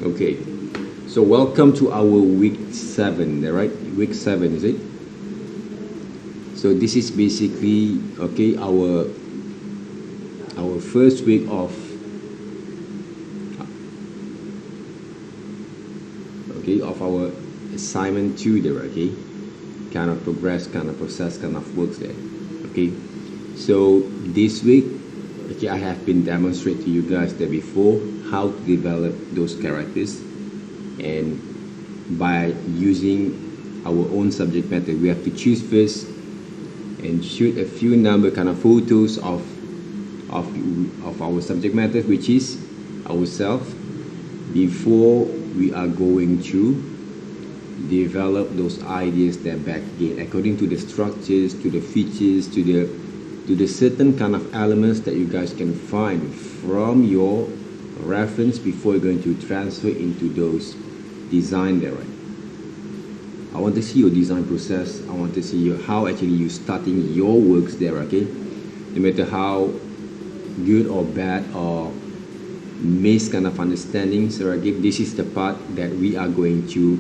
Okay, so welcome to our week 7, right? Week 7, is it? So this is basically, okay, our first week of, okay, of our assignment 2 there, okay? Kind of progress, kind of process, kind of works there, okay? So this week, okay, I have been demonstrating to you guys there before how to develop those characters, and by using our own subject matter, we have to choose first and shoot a few number kind of photos of our subject matter, which is ourselves, before we are going to develop those ideas there back again according to the structures, to the features, to the certain kind of elements that you guys can find from your reference before you're going to transfer into those design there, right? I want to see your design process. I want to see how actually you starting your works there, okay? No matter how good or bad or missed kind of understanding, so again, this is the part that we are going to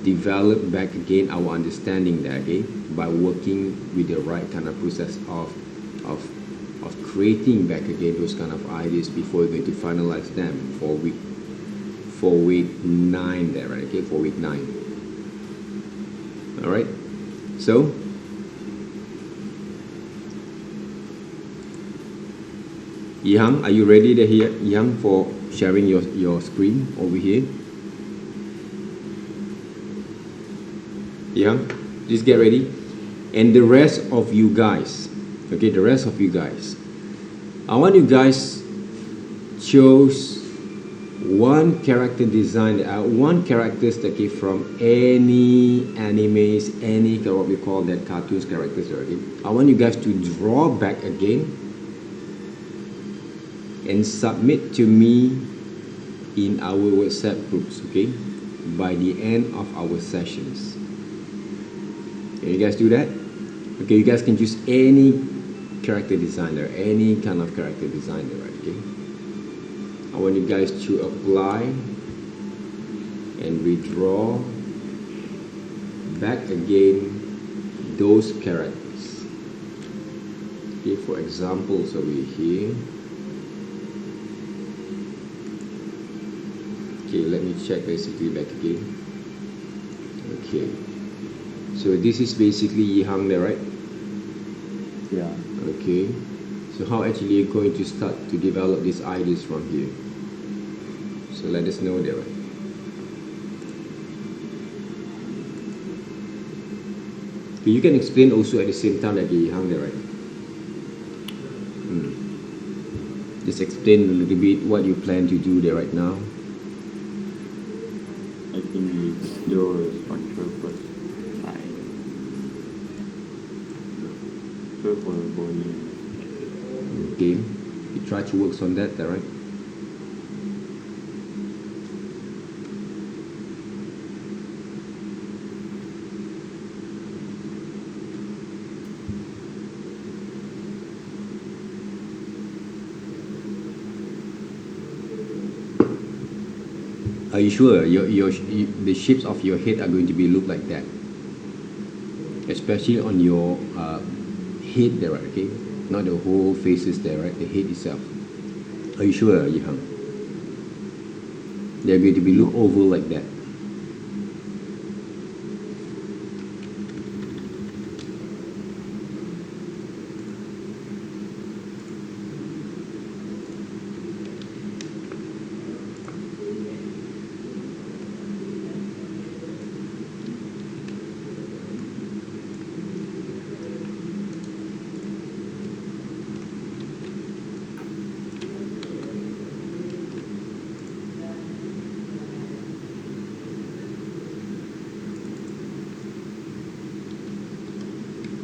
develop back again our understanding there, okay? By working with the right kind of process of creating back again those kind of ideas before we're going to finalize them for week 9 there, right? Okay, for week 9. All right, so Yang, are you ready to hear Yang for sharing your screen over here? Yang, just get ready. And the rest of you guys, okay, the rest of you guys, I want you guys choose one character design, one characters that came from any animes, any what we call that cartoons characters already. I want you guys to draw back again and submit to me in our WhatsApp groups, okay, by the end of our sessions. Can you guys do that? Okay, you guys can choose any character designer, any kind of character designer, right? Okay, I want you guys to apply and redraw back again those characters. Okay, for examples over here. Okay, let me check basically back again. Okay, so this is basically Yihang there, right? Yeah. Okay, so how actually you're going to start to develop these ideas from here? So let us know there, right? Okay, you can explain also at the same time like Yihang there, right? Just explain a little bit what you plan to do there right now. I think it's your structure first. Like, first for the body. Okay, you try to work on that, right? Are you sure the shapes of your head are going to be look like that? Especially on your head there, right? Okay, not the whole faces there, right? The head itself. Are you sure, Yihan? They're going to be look oval like that.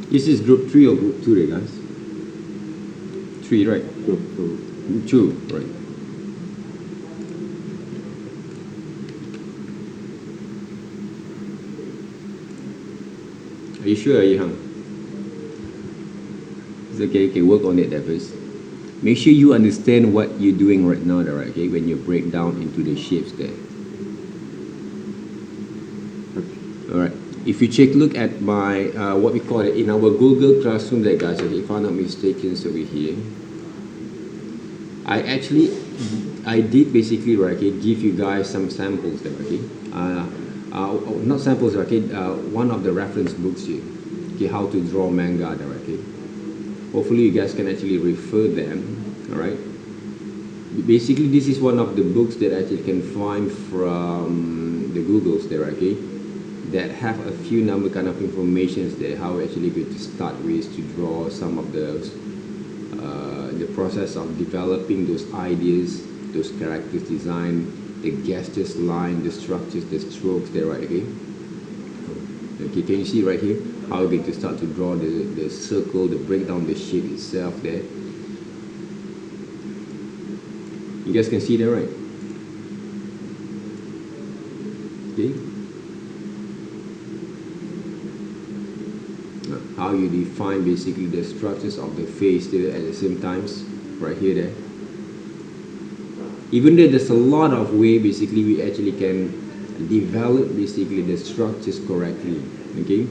This is group 3 or group 2 there, guys? 3, right? Group 2, right? Are you sure, Yihan? It's okay, work on it there first. Make sure you understand what you're doing right now, right? Okay, when you break down into the shapes there. All right. If you take a look at my what we call it in our Google Classroom there, guys, okay, if I'm not mistaken, so over here, I did basically, right, okay, give you guys some samples there, okay. Not samples, okay. One of the reference books here, okay, how to draw manga there, okay. Hopefully, you guys can actually refer them. All right. Basically, this is one of the books that I actually can find from the Googles there, okay, that have a few number kind of informations there, how actually going to start with to draw some of those, the process of developing those ideas, those characters design, the gestures, line, the structures, the strokes there, right, okay. Okay, can you see right here how we're going to start to draw the circle, the breakdown, the shape itself there. You guys can see that, right? Okay. How you define basically the structures of the face there at the same times, right here there. Even though there's a lot of way basically we actually can develop basically the structures correctly. Okay.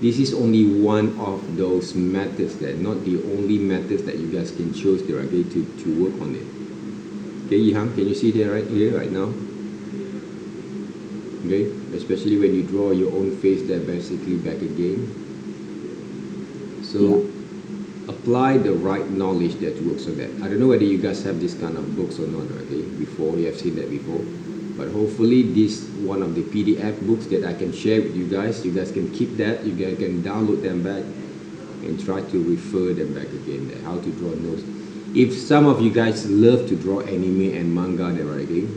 This is only one of those methods there, not the only methods that you guys can choose there, okay, to work on it. Okay, Yihan, can you see that right here, right now? Okay, especially when you draw your own face there basically back again. So, apply the right knowledge there to work on that. I don't know whether you guys have this kind of books or not, okay, before, you have seen that before. But hopefully this one of the PDF books that I can share with you guys can keep that, you guys can download them back and try to refer them back again there, how to draw those. If some of you guys love to draw anime and manga there, okay,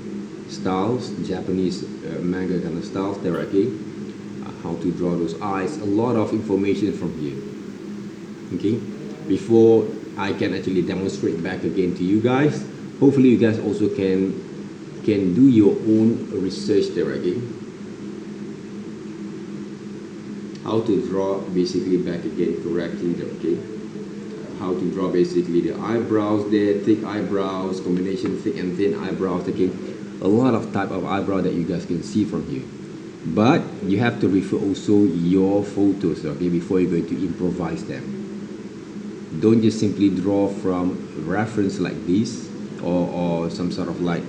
styles, Japanese manga kind of styles there, okay, how to draw those eyes, a lot of information from here. Okay, before I can actually demonstrate back again to you guys, hopefully you guys also can do your own research there, okay, how to draw basically back again correctly there, okay, how to draw basically the eyebrows there, thick eyebrows, combination thick and thin eyebrows, okay, a lot of type of eyebrow that you guys can see from here. But you have to refer also your photos, okay, before you're going to improvise them. Don't just simply draw from reference like this, or some sort of like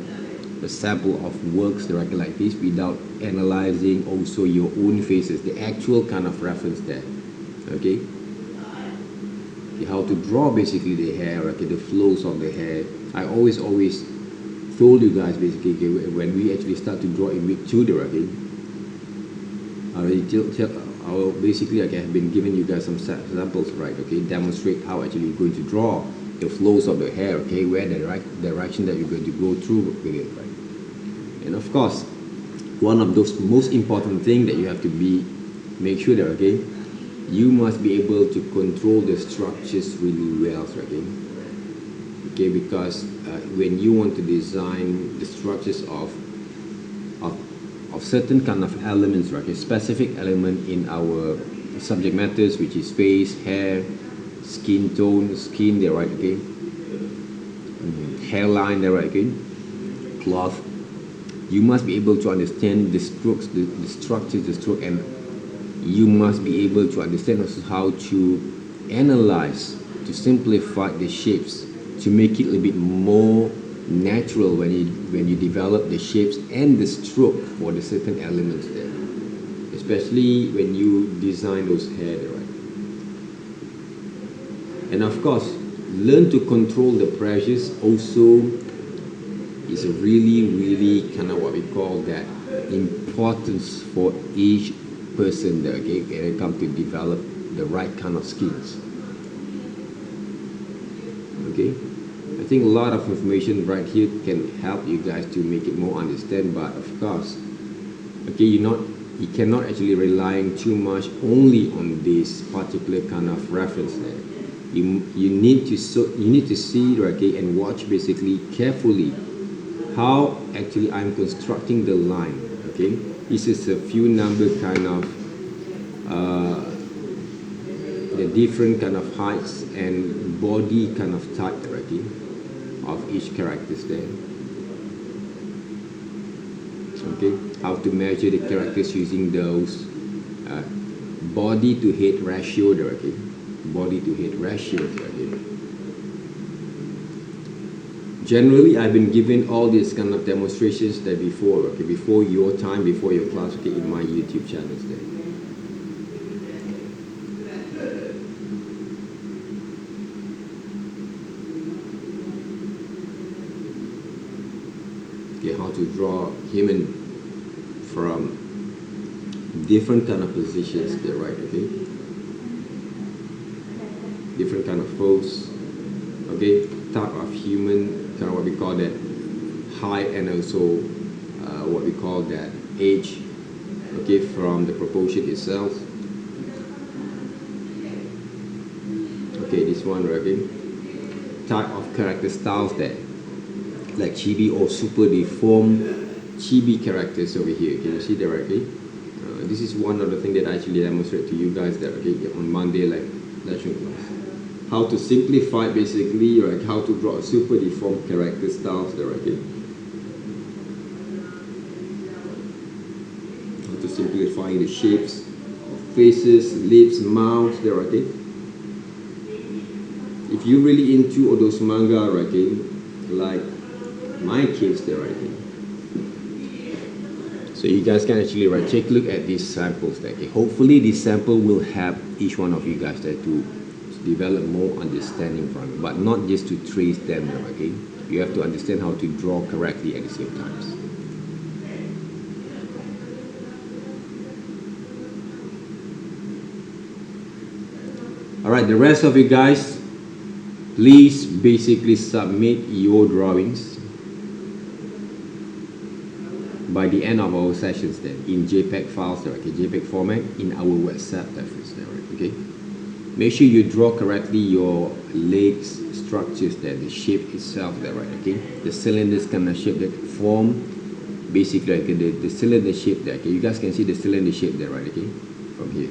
a sample of works directly like this without analyzing also your own faces, the actual kind of reference there. Okay, how to draw basically the hair, okay, the flows of the hair. I always told you guys basically, okay, when we actually start to draw in week 2 there, okay, basically, okay, I've been giving you guys some samples, right, okay, demonstrate how actually you're going to draw the flows of the hair, okay, where the right direction that you're going to go through with it, right. And of course, one of those most important thing that you have to make sure that, okay, you must be able to control the structures really well, okay. Okay, because when you want to design the structures of certain kind of elements, right, a specific element in our subject matters, which is face, hair, skin tone, skin there, right, okay, hairline there, right, okay, cloth, you must be able to understand the strokes, the structures, the stroke, and you must be able to understand also how to analyze, to simplify the shapes, to make it a little bit more natural when you develop the shapes and the stroke for the certain elements there, especially when you design those hair there, right. And of course, learn to control the pressures also is a really kind of what we call that importance for each person there, okay, when it comes to develop the right kind of skills. Okay, I think a lot of information right here can help you guys to make it more understand, but of course, okay, you cannot actually relying too much only on this particular kind of reference there. You need to see, okay, and watch basically carefully how actually I'm constructing the line, okay. This is a few number kind of the different kind of heights and body kind of type, okay, of each characters there. Okay, how to measure the characters using those body to head ratio there, okay? Body to head ratio there, okay? Generally, I've been giving all these kind of demonstrations there before, okay? Before your time, before your class, okay, in my YouTube channels there. Okay, how to draw human from different kind of positions there, right, okay? Different kind of pose, okay? Type of human, kind of what we call that height, and also what we call that age, okay, from the proportion itself. Okay, this one, okay? Type of character styles there, like chibi or super deformed chibi characters over here. Can you see that, okay? This is one of the things that I actually demonstrate to you guys there, okay, on Monday, like lesson class. How to simplify basically, like how to draw a super deformed character styles there, okay? How to simplify the shapes of faces, lips, mouths there, okay? If you're really into all those manga, okay, like my kids there, okay? So you guys can actually take a look at these samples there, okay? Hopefully this sample will help each one of you guys there to develop more understanding from it, but not just to trace them there, okay? You have to understand how to draw correctly at the same time. Alright, the rest of you guys, please basically submit your drawings by the end of our sessions then in JPEG files there, okay? JPEG format in our WhatsApp first there, okay? Make sure you draw correctly your legs structures there, the shape itself there, right, okay? The cylinders kind of shape that form basically like the cylinder shape there, okay? You guys can see the cylinder shape there, right, okay? From here.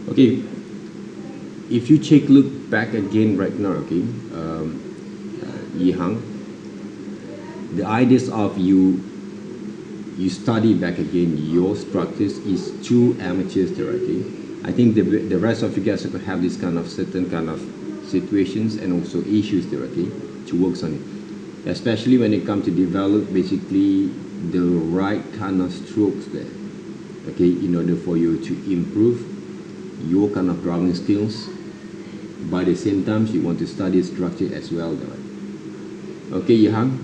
Okay, if you take a look back again right now, okay, Yihang, the ideas of you study back again your structures is too amateurs there, okay? I think the rest of you guys could have this kind of certain kind of situations and also issues there, okay, to work on it, especially when it comes to develop basically the right kind of strokes there, okay, in order for you to improve your kind of drawing skills. By the same time, you want to study structure as well, right? Okay, Yohang.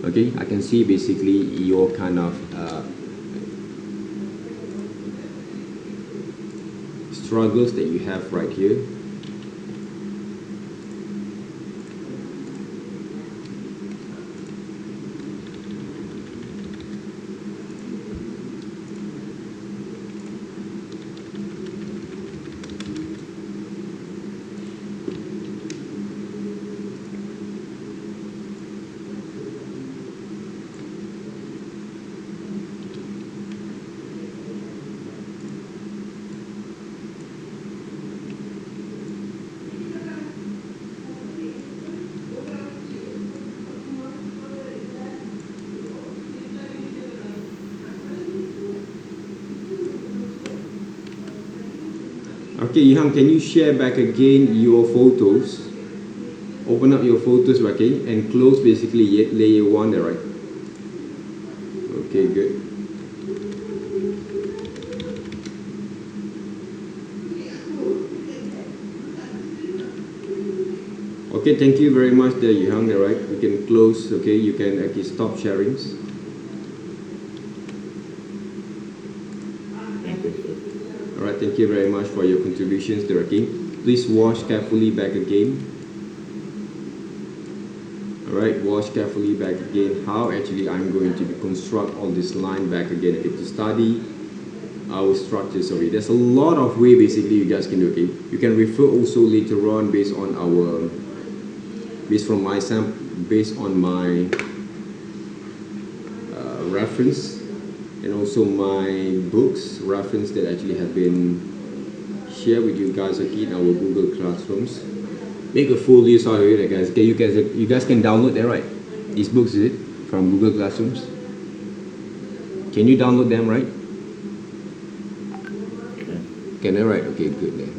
Okay, I can see basically your kind of struggles that you have right here. Okay, Young, can you share back again your photos? Open up your photos, okay, and close basically layer 1 there, right? Okay, good. Okay, thank you very much there, Young, there, right? You can close, okay, you can actually stop sharings. Thank you, sir. Alright, thank you very much for your contributions there, okay? Please wash carefully back again. Alright, wash carefully back again how actually I'm going to construct all this line back again, okay, to study our structures. Okay, there's a lot of way basically you guys can do, okay? You can refer also later on based on based on my reference and also my books reference that actually have been shared with you guys, okay, in our Google Classrooms. Make a full use out of it, guys. Okay, you guys can download that, right? These books, is it, from Google Classrooms? Can you download them, right? Okay. Can I, right? Okay, good then.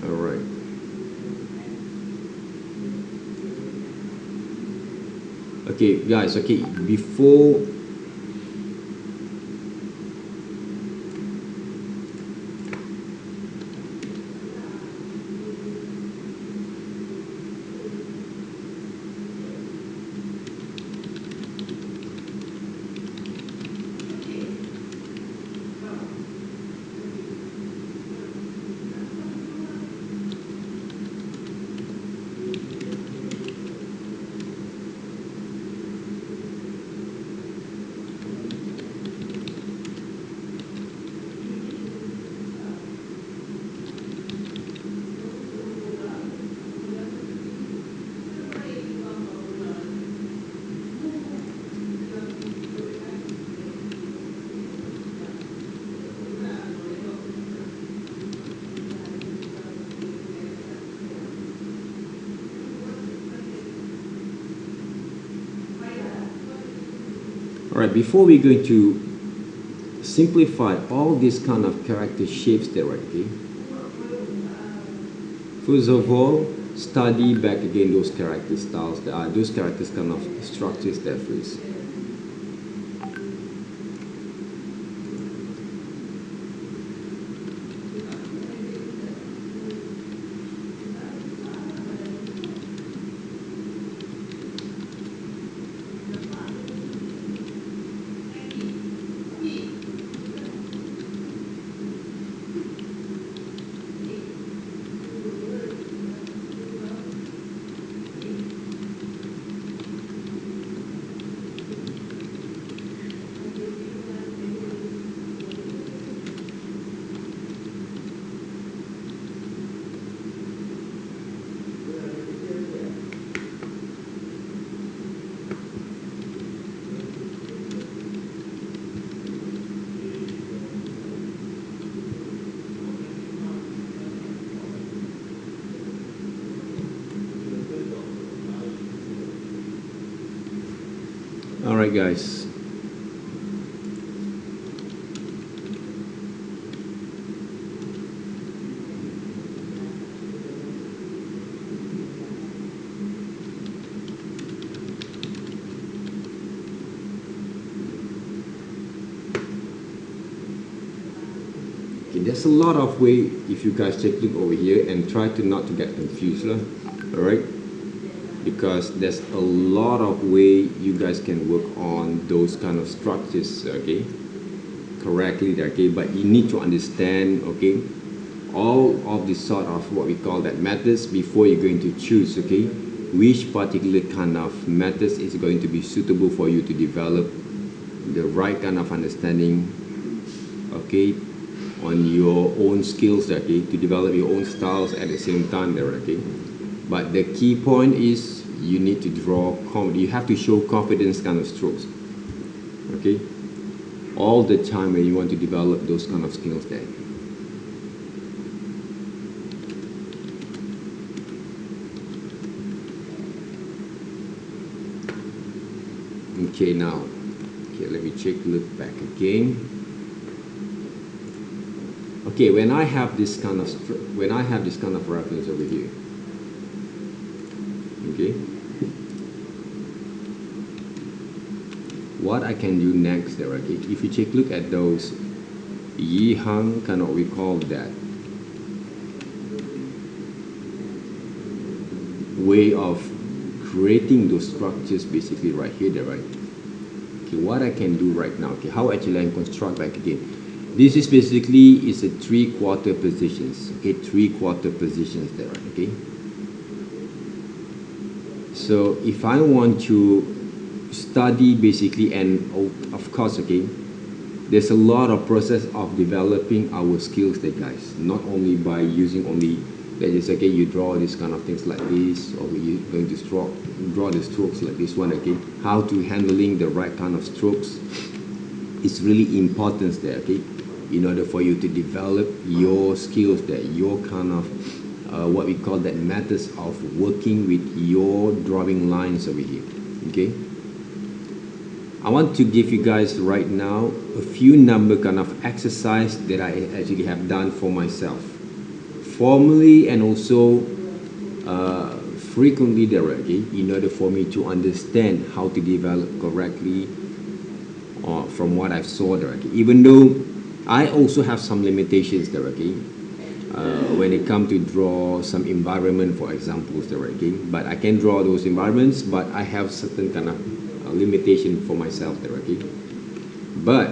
Alright. Okay, guys, okay, before Alright, before we're going to simplify all these kind of character shapes there, right, okay? First of all, study back again those character styles, those characters kind of structures there first. Alright, guys. Okay. there's a lot of way if you guys take a look over here and try to not to get confused, all right? Because there's a lot of way you guys can work on those kind of structures, okay, correctly, okay, but you need to understand, okay, all of the sort of what we call that methods before you're going to choose, okay, which particular kind of methods is going to be suitable for you to develop the right kind of understanding, okay, on your own skills, okay, to develop your own styles at the same time there, okay. But the key point is you need to draw, you have to show confidence kind of strokes, okay, all the time when you want to develop those kind of skills there. Okay, now, okay, let me look back again. Okay, when I have this kind of reference over here, okay, what I can do next there, okay, if you take a look at those Yi Hang, kind of we call that way of creating those structures basically right here there, right? Okay, what I can do right now, okay, how actually I can construct back again. This is basically is a 3/4 positions, okay, 3/4 positions there, okay. So if I want to study basically, and of course, okay, there's a lot of process of developing our skills there, guys, not only by using only that is, okay, you draw these kind of things like this, or you're going to draw the strokes like this one, okay, how to handling the right kind of strokes is really important there, okay, in order for you to develop your skills there, your kind of what we call that methods of working with your drawing lines over here, okay. I want to give you guys right now a few number kind of exercise that I actually have done for myself, formally and also frequently there, okay, in order for me to understand how to develop correctly from what I've saw there, okay. Even though I also have some limitations there, okay, when it comes to draw some environment, for examples there, okay, but I can draw those environments, but I have certain kind of limitation for myself there, okay. But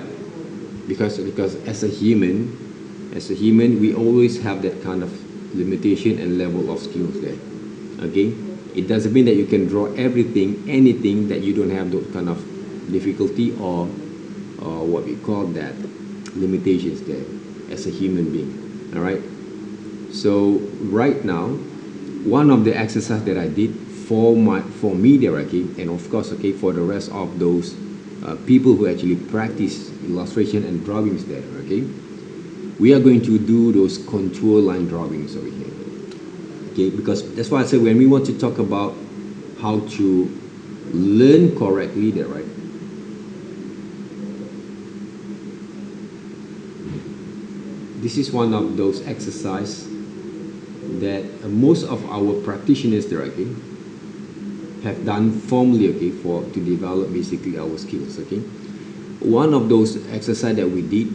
because as a human we always have that kind of limitation and level of skills there, okay. It doesn't mean that you can draw anything that you don't have those kind of difficulty or what we call that limitations there as a human being, all right. So right now, one of the exercises that I did for me there, okay, and of course, okay, for the rest of those people who actually practice illustration and drawings there, okay, we are going to do those contour line drawings over here, okay, because that's why I said when we want to talk about how to learn correctly there, right, this is one of those exercises that most of our practitioners there, okay, have done formally, okay, to develop basically our skills, okay. One of those exercise that we did,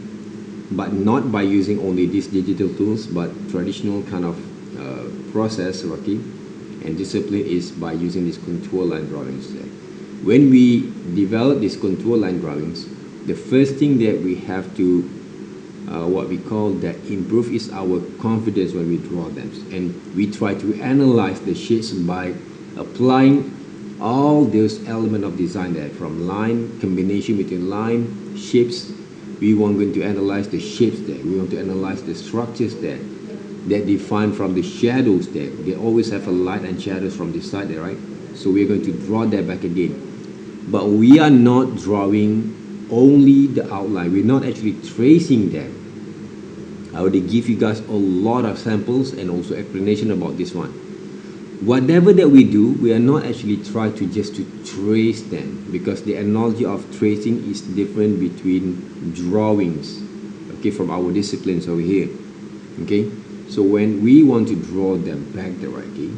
but not by using only these digital tools, but traditional kind of process, okay, and discipline is by using these contour line drawings there. When we develop these contour line drawings, the first thing that we have to what we call that improve is our confidence when we draw them, and we try to analyze the shapes by applying all those elements of design there, from line, combination between line, shapes. We want to analyze the shapes there, we want to analyze the structures there that define from the shadows there. They always have a light and shadows from this side there, right? So we're going to draw that back again, but we are not drawing only the outline, we're not actually tracing them. I already give you guys a lot of samples and also explanation about this one. Whatever that we do, we are not actually trying to just to trace them, because the analogy of tracing is different between drawings, okay, from our disciplines over here, okay. So when we want to draw them back there, okay,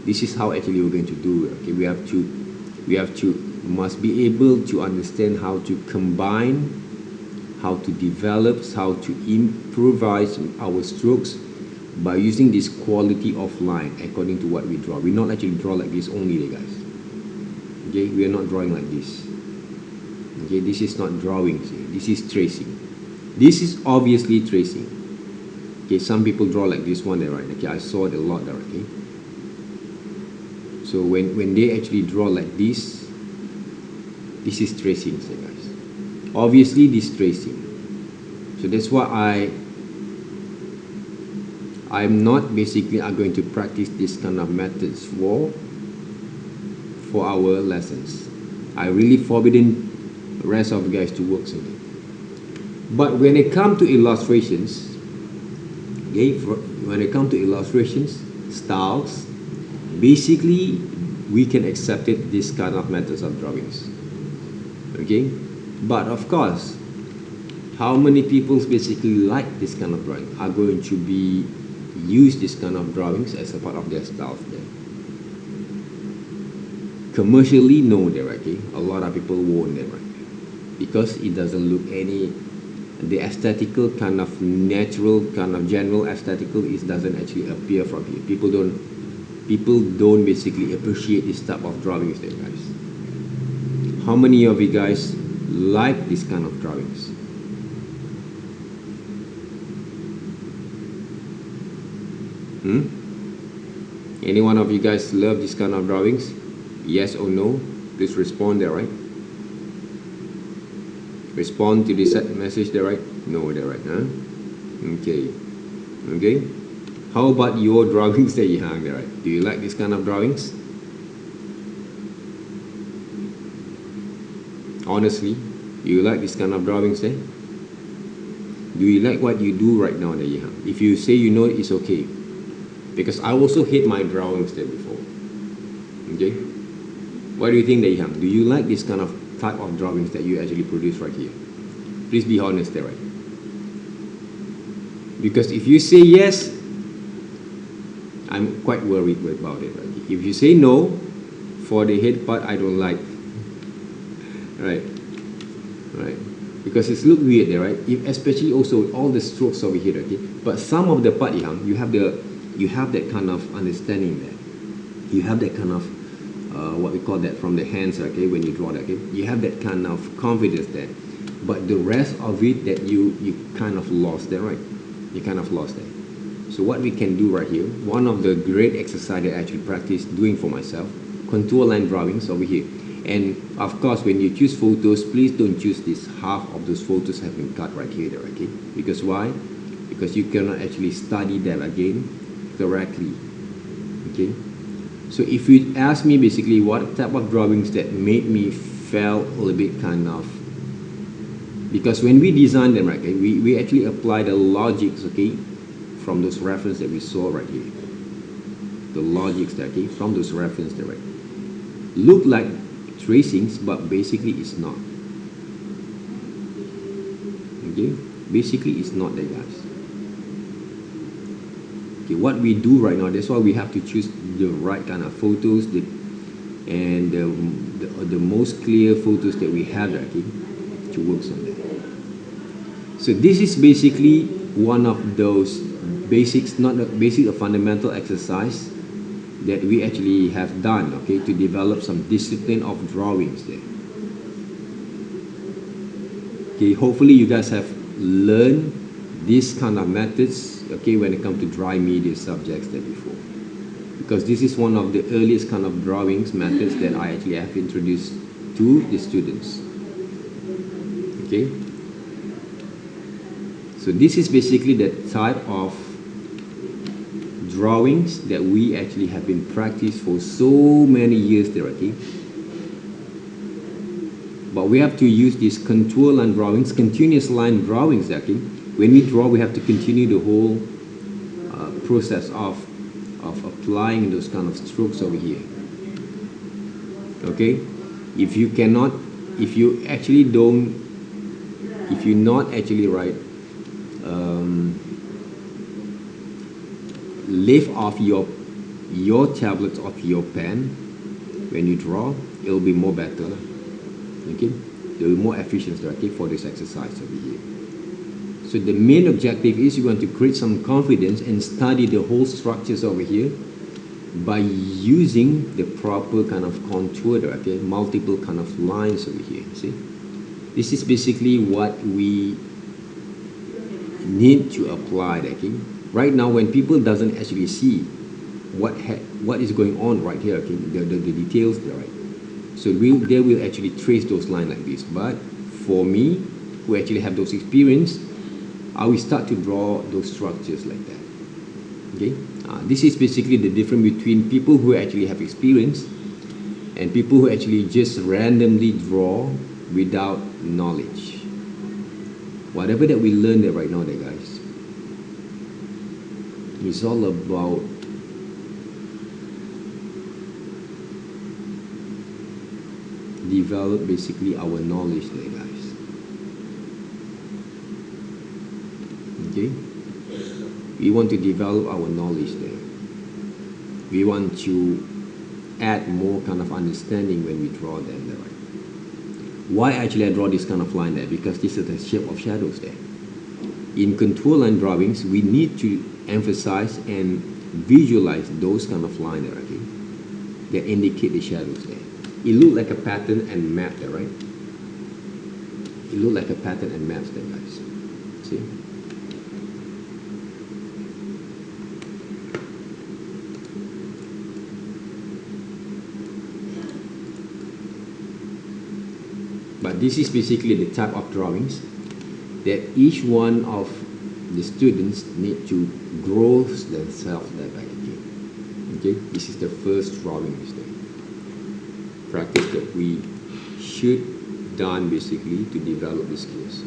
this is how actually we're going to do it, okay. We must be able to understand how to combine, how to develop, how to improvise our strokes by using this quality of line according to what we draw. We not actually draw like this only, guys. Okay, we are not drawing like this. Okay, this is not drawing. See? This is tracing. This is obviously tracing. Okay, some people draw like this one there, right? Okay, I saw it a lot there. Okay, so when they actually draw like this is tracing, see, guys. Obviously, this tracing. So that's why I'm not basically going to practice this kind of methods for our lessons. I really forbidden the rest of you guys to work on it. But when it comes to illustrations, okay, when it comes to illustrations, styles, basically we can accept it, this kind of methods of drawings. Okay, but of course, how many people basically like this kind of drawing are going to be use this kind of drawings as a part of their styles there? Commercially, no, okay. A lot of people won't there, right? Because it doesn't look the aesthetical kind of natural kind of general aesthetical doesn't actually appear from here. People don't basically appreciate this type of drawings there, guys. How many of you guys like this kind of drawings? Any one of you guys love this kind of drawings? Yes or no? Please respond there, right? Respond to this message there, right? No, there, right? Huh? Okay. Okay. How about your drawings that you hang there, right? Do you like this kind of drawings? Honestly, do you like this kind of drawings there? Do you like what you do right now that you have? If you say you know it, it's okay. Because I also hate my drawings there before. Okay? What do you think that you have? Do you like this kind of type of drawings that you actually produce right here? Please be honest there, right? Because if you say yes, I'm quite worried about it, right? If you say no, for the head part, I don't like. Right? Right? Because it's look weird there, right? Especially also all the strokes over here, okay? But some of the part, you have that kind of understanding there. You have that kind of what we call that from the hands, okay? When you draw that, okay? You have that kind of confidence there. But the rest of it that you kind of lost there, right? You kind of lost there. So what we can do right here, one of the great exercise that I actually practice doing for myself, contour line drawings over here. And of course, when you choose photos, please don't choose this half of those photos have been cut right here, okay? Because why? Because you cannot actually study them again correctly, okay? So if you ask me basically what type of drawings that made me feel a little bit kind of, because when we design them, right, okay, we actually apply the logics, okay, from those references that we saw right here. The logics that, okay, from those references there, right? Look like tracings, but basically it's not. Okay, basically it's not there, guys. Okay, what we do right now, that's why we have to choose the right kind of photos, and the most clear photos that we have, okay, to work on that. So this is basically one of those basics, not a basic, a fundamental exercise that we actually have done, okay, to develop some discipline of drawings there. Okay, hopefully you guys have learned these kind of methods, okay, when it comes to dry media subjects there before. Because this is one of the earliest kind of drawings methods that I actually have introduced to the students. Okay? So this is basically the type of drawings that we actually have been practiced for so many years there, okay? But we have to use these contour line drawings, continuous line drawings, okay? When we draw, we have to continue the whole process of applying those kind of strokes over here. Okay? If you cannot, if you actually don't, if you're not actually right, lift off your tablet off your pen when you draw, it'll be more better. Okay? the more efficient, okay, for this exercise over here. So the main objective is you want to create some confidence and study the whole structures over here by using the proper kind of contour, okay, multiple kind of lines over here. See, this is basically what we need to apply, okay. Right now, when people doesn't actually see what is going on right here, okay, the details there, right. So they will actually trace those lines like this. But for me, who actually have those experience, I will start to draw those structures like that. Okay, this is basically the difference between people who actually have experience and people who actually just randomly draw without knowledge. Whatever that we learn there right now, there, guys, it's all about develop basically our knowledge there, guys. Okay, we want to develop our knowledge there. We want to add more kind of understanding when we draw them there, right? Why actually I draw this kind of line there? Because this is the shape of shadows there. In contour line drawings, we need to emphasize and visualize those kind of lines there, okay, that indicate the shadows there. It looks like a pattern and map there, right? It looks like a pattern and maps there, guys. See? But this is basically the type of drawings that each one of the students need to grow themselves there by, okay? Okay, this is the first drawing mistake. Practice that we should done basically to develop the skills.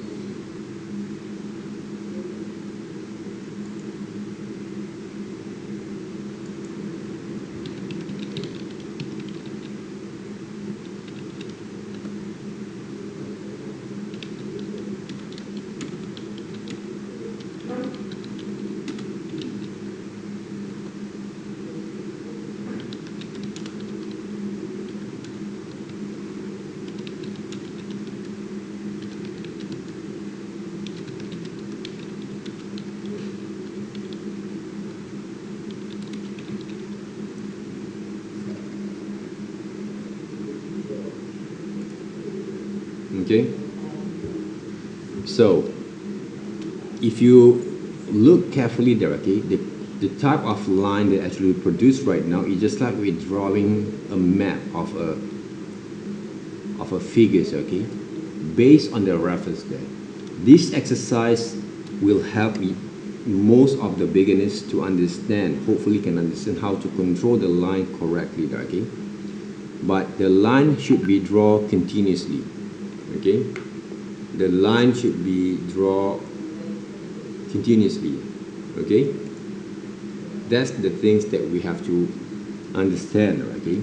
Okay, so if you look carefully there, okay, the type of line that actually produced right now is just like we're drawing a map of a figures, okay, based on the reference there. This exercise will help most of the beginners to understand, hopefully can understand how to control the line correctly there, okay. But the line should be drawn continuously. Okay, the line should be drawn continuously. Okay, that's the things that we have to understand, okay,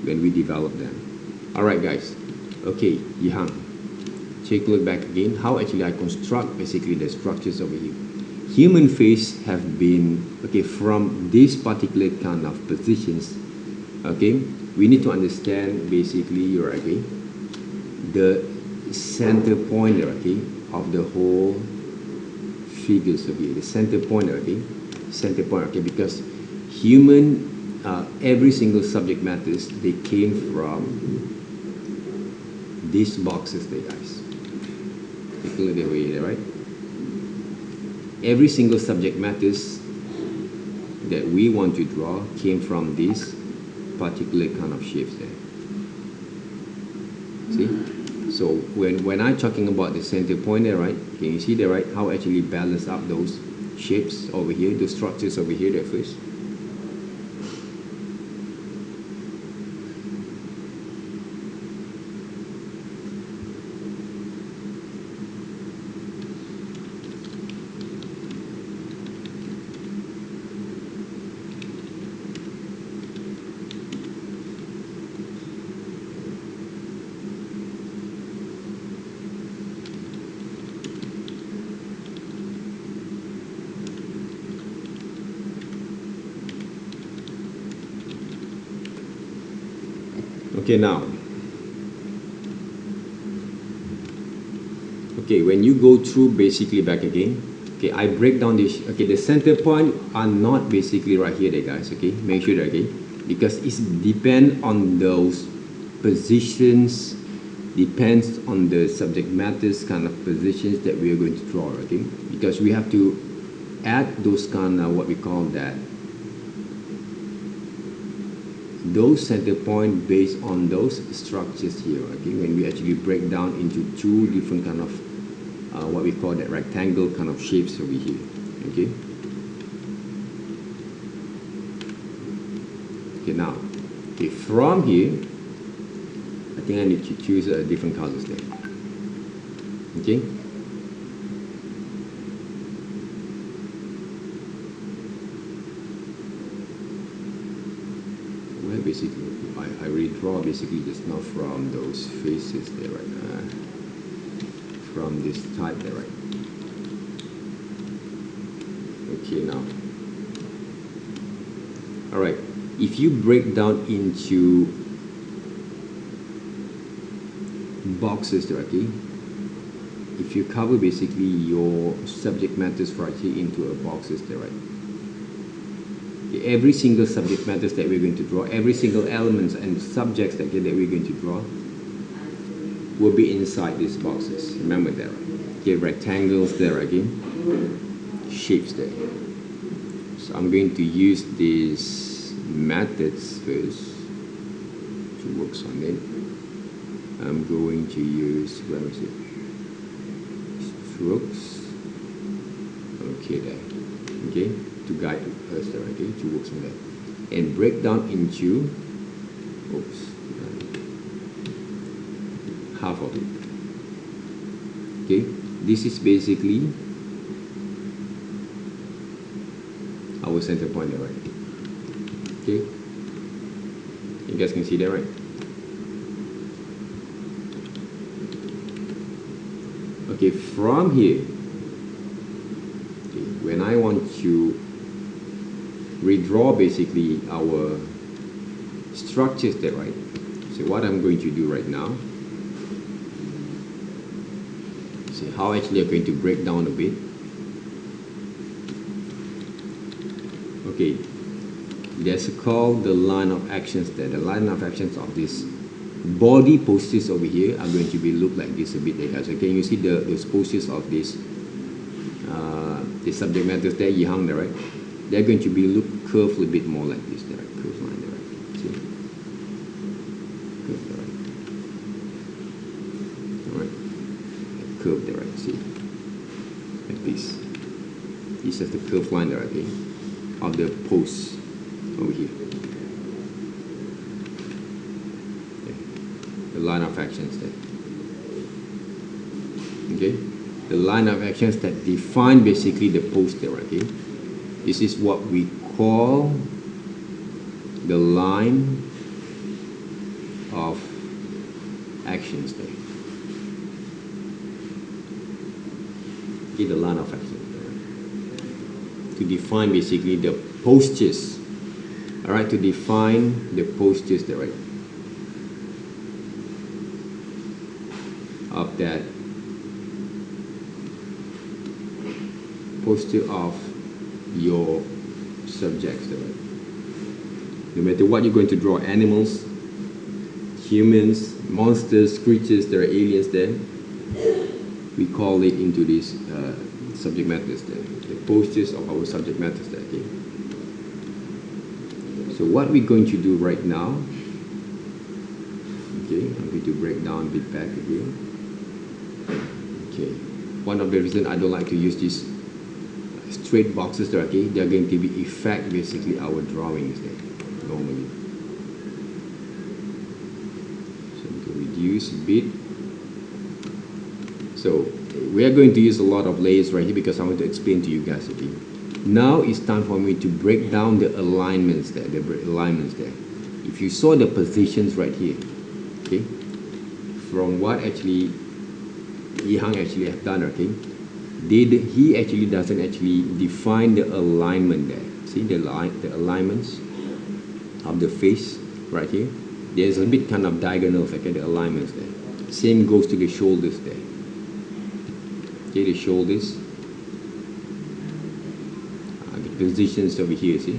when we develop them. All right, guys. Okay, Yihan, take a look back again. How actually I construct basically the structures over here. Human face have been, okay, from this particular kind of positions. Okay, we need to understand basically, okay, the center point, okay, of the whole figures of here. The center point, okay, center point, okay, because human, every single subject matters, they came from these boxes there, guys. Take a look over here, right? Every single subject matters that we want to draw came from this particular kind of shapes there. See? So when I'm talking about the center point there, right, can you see there, right, how actually balance up those shapes over here, those structures over here there first. Okay, now Okay, when you go through basically back again, okay, I break down this. Okay, the center point are not basically right here, there, guys. Okay, make sure that, okay, because it's depend on those positions, depends on the subject matters kind of positions that we are going to draw. Okay, because we have to add those kind of what we call that, those center point based on those structures here. Okay, when we actually break down into two different kind of what we call that rectangle kind of shapes over here. Okay. Okay, now, okay, from here, I think I need to choose different colors there. Okay. Where basically I redraw basically just now from those faces there, right? From this type there, right? Okay, now, all right, if you break down into boxes there, okay, if you cover basically your subject matters right here into a boxes there, right, okay, every single subject matters that we're going to draw, every single elements and subjects that we're going to draw will be inside these boxes. Remember that, right? Okay, rectangles there again, shapes there. So I'm going to use these methods first to work on it. I'm going to use, where is it? Strokes. Okay, there. Okay, to guide us there, okay, to work on that. And break down into, oops, half of it. Okay, this is basically our center point there, right? Okay, you guys can see that, right? Okay, from here, okay, when I want to redraw basically our structures there, right? So what I'm going to do right now, see how actually I'm going to break down a bit. Okay, there's called the line of actions there. The line of actions of this body postures over here are going to be look like this a bit there, guys. Okay, you see those postures of this the subject matters there, Yihang there, right? They're going to be look curved a bit more like this there, right? Curved line there, right? See? Curved there, right? Alright. Curved there, right? See? Like this. This is the curved line there, okay? Of the post over here. Okay. The line of actions there. Okay? The line of actions that define basically the post there, okay? This is what we call the line of actions there. Okay, the line of actions there. To define basically the postures. Alright, to define the postures there, right? Of that posture of your subjects there, right? No matter what you're going to draw, animals, humans, monsters, creatures, there are aliens there, we call it into these subject matters there, the postures of our subject matters there, okay? So what we're going to do right now, okay, I'm going to break down a bit back again. Okay, one of the reasons I don't like to use these straight boxes there, okay, they're going to be affect basically our drawings there, normally. So I'm going to reduce a bit. So we are going to use a lot of layers right here because I want to explain to you guys, okay. Now it's time for me to break down the alignments there, the alignments there. If you saw the positions right here, okay, from what actually Yihang actually have done, okay, he actually doesn't actually define the alignment there. See the alignments of the face right here. There's a bit kind of diagonal, okay, the alignments there. Same goes to the shoulders there. Okay, the shoulders. The positions over here, see?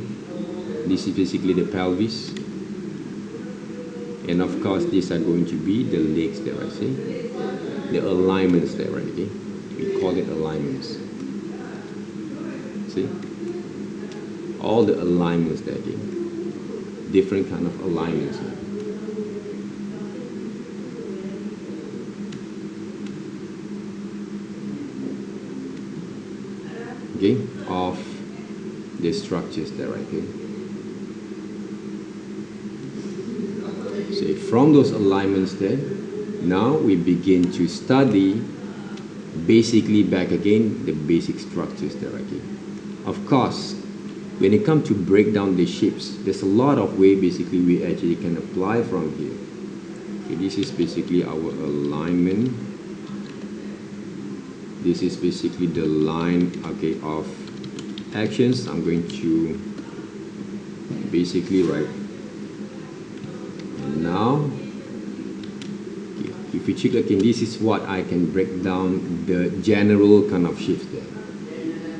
This is basically the pelvis. And of course, these are going to be the legs there, right? See? The alignments there, right? Okay? We call it alignments. See? All the alignments there, okay? Different kind of alignments. Okay? Of the structures there, right? Okay? So from those alignments there, now we begin to study basically back again the basic structures there, okay? Of course, when it comes to break down the shapes, there's a lot of way basically we actually can apply from here. Okay, this is basically our alignment. This is basically the line, okay, of actions. I'm going to basically write. And now, okay, if you check again, this is what I can break down the general kind of shifts there.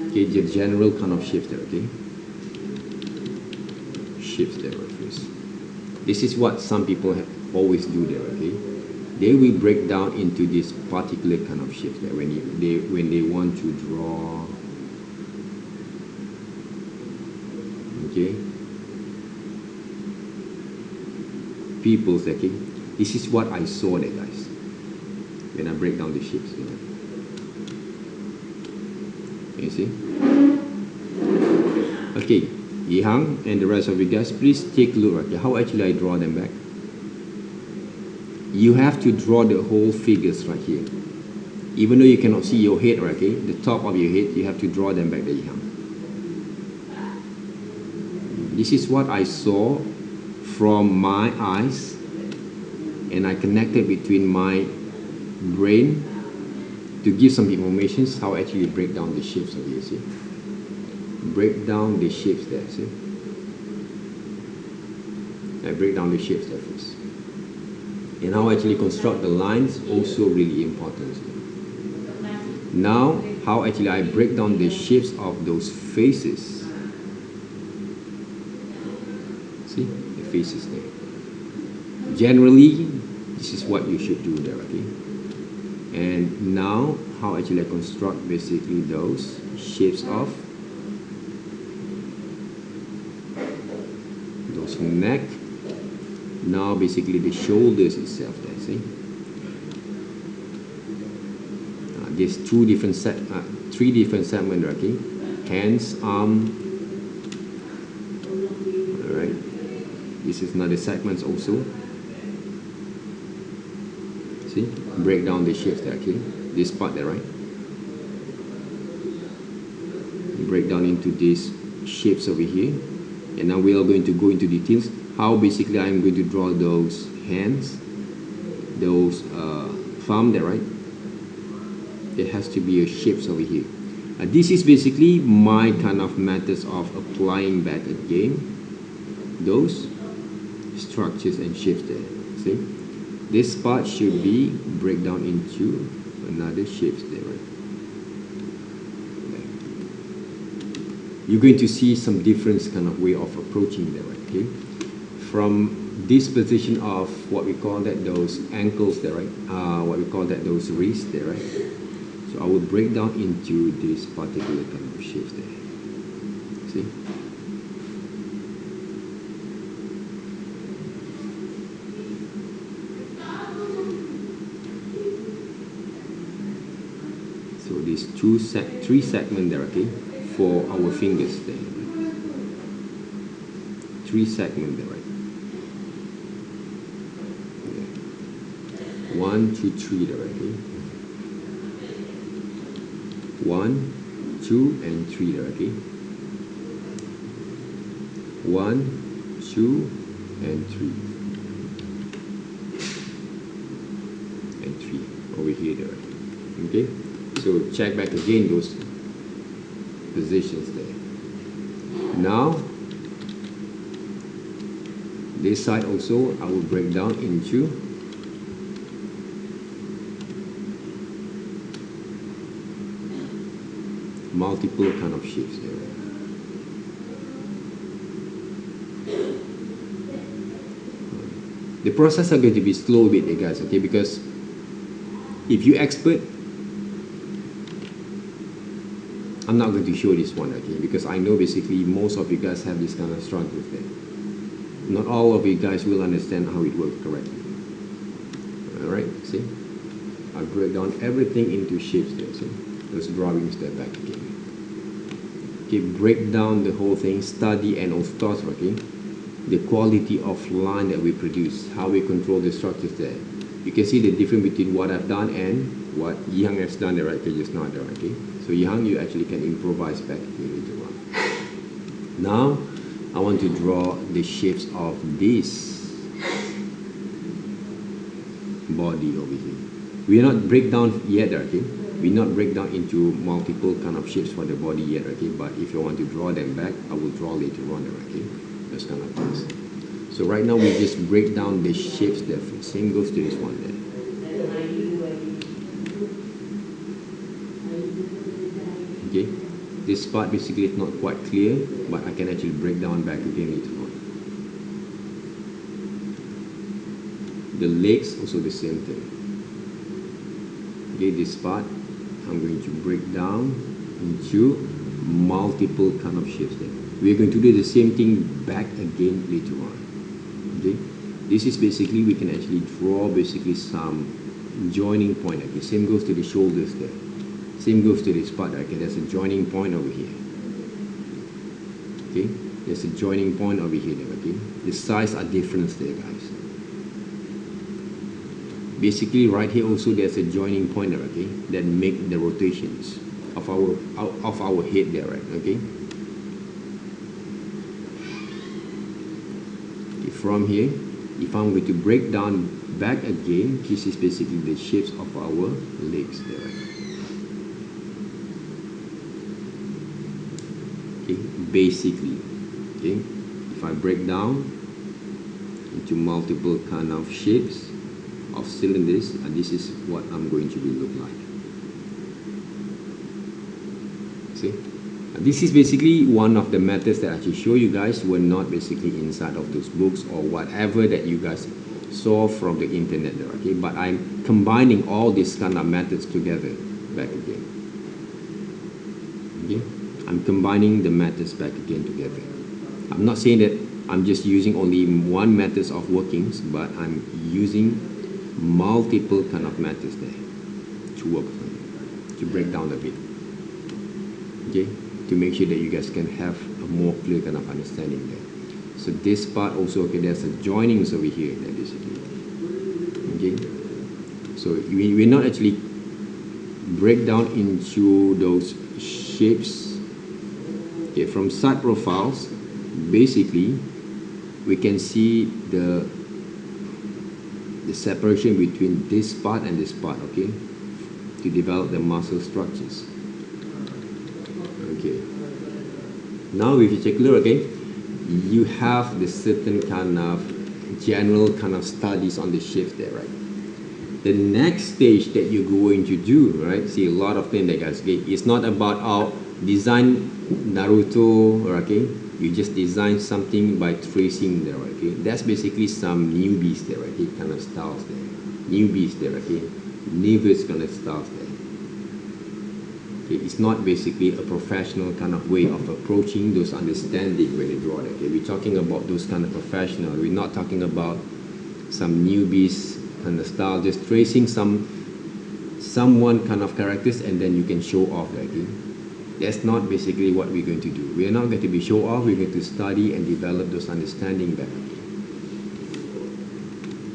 Okay, the general kind of shift there, okay? Shift there first. This is what some people always do there, okay? They will break down into this particular kind of shift there when they want to draw, okay? People's, okay? This is what I saw there, guys, when I break down the shifts there. You see? Okay, Yihang and the rest of you guys, please take a look at how actually I draw them back. You have to draw the whole figures right here. Even though you cannot see your head, right, okay? The top of your head, you have to draw them back there, Yihang. This is what I saw from my eyes, and I connected between my brain to give some information how actually break down the shapes of here, see? Break down the shapes there, see? I break down the shapes there first. And how actually construct the lines, also really important. Now, how actually I break down the shapes of those faces. See? The faces there. Generally, this is what you should do there, okay? And now, how actually I construct basically those shapes of those neck. Now, basically the shoulders itself there, see? There's three different segments, okay? Hands, arm. All right. This is another segment also. See? Break down the shapes there, okay? This part there, right? Break down into these shapes over here. And now we are going to go into details. How basically I'm going to draw those hands, those thumb there, right? There has to be a shapes over here. This is basically my kind of methods of applying back again those structures and shapes there. See? This part should be break down into another shapes there, right? You're going to see some different kind of way of approaching there, right? Okay? From this position of what we call that those ankles there, right? What we call that those wrists there, right? So I will break down into this particular kind of shapes there. See? So these three segments there, okay, for our fingers there. Three segments there, right? 1, 2, 3 there, okay? 1, 2, and 3 there, okay? 1, 2, and 3. And 3 over here there, okay? So check back again those positions there. Now, this side also I will break down into multiple kind of shapes there. The process are going to be slow a bit, guys, okay, because if you expert, I'm not going to show this one, okay, because I know basically most of you guys have this kind of struggles there. Not all of you guys will understand how it works correctly. Alright, see? I break down everything into shapes there, see? Those drawings there back again. Okay, break down the whole thing, study and also thoughts, okay? The quality of line that we produce, how we control the structures there. You can see the difference between what I've done and what Yang has done there, right? Okay, just not there, okay? So Yang, you actually can improvise back here later on. Now, I want to draw the shapes of this body over here. We are not break down yet, okay? We not break down into multiple kind of shapes for the body yet, okay? But if you want to draw them back, I will draw later on, okay? Those kind of things. So right now we just break down the shapes there. Same goes to this one there. Okay, this part basically is not quite clear, but I can actually break down back again later on. The legs also the same thing. Okay, this part I'm going to break down into multiple kind of shapes there. We're going to do the same thing back again later on. Okay, this is basically we can actually draw basically some joining point. Okay, same goes to the shoulders there. Same goes to this part. Okay, there's a joining point over here. Okay, there's a joining point over here. Okay, the size are different there, guys. Basically, right here also there's a joining point there. Okay, that make the rotations of our head there, right? Okay. From here, if I'm going to break down back again, this is basically the shapes of our legs there. Okay, basically, okay, if I break down into multiple kind of shapes of cylinders, and this is what I'm going to be look like. See? This is basically one of the methods that I actually show you guys were not basically inside of those books or whatever that you guys saw from the internet there, okay? But I'm combining all these kind of methods together back again. Okay? I'm combining the methods back again together. I'm not saying that I'm just using only one method of workings, but I'm using multiple kind of methods there to work on, to break down a bit. Okay? To make sure that you guys can have a more clear kind of understanding there. So this part also, okay, there's a joinings over here that basically. Okay, so we're not actually break down into those shapes. Okay, from side profiles, basically we can see the separation between this part and this part, okay, to develop the muscle structures. Okay. Now if you take a look, okay, you have the certain kind of general kind of studies on the shapes there, right? The next stage that you're going to do, right? See a lot of things that guys get. It's not about our design Naruto, okay? You just design something by tracing there, okay? That's basically some newbies there, okay? Kind of styles there. Newbies there, okay? Novice kind of styles there. It's not basically a professional kind of way of approaching those understanding when you draw it. Okay? We're talking about those kind of professional. We're not talking about some newbies kind of style, just tracing someone kind of characters and then you can show off. Okay? That's not basically what we're going to do. We're not going to be show off. We're going to study and develop those understanding better.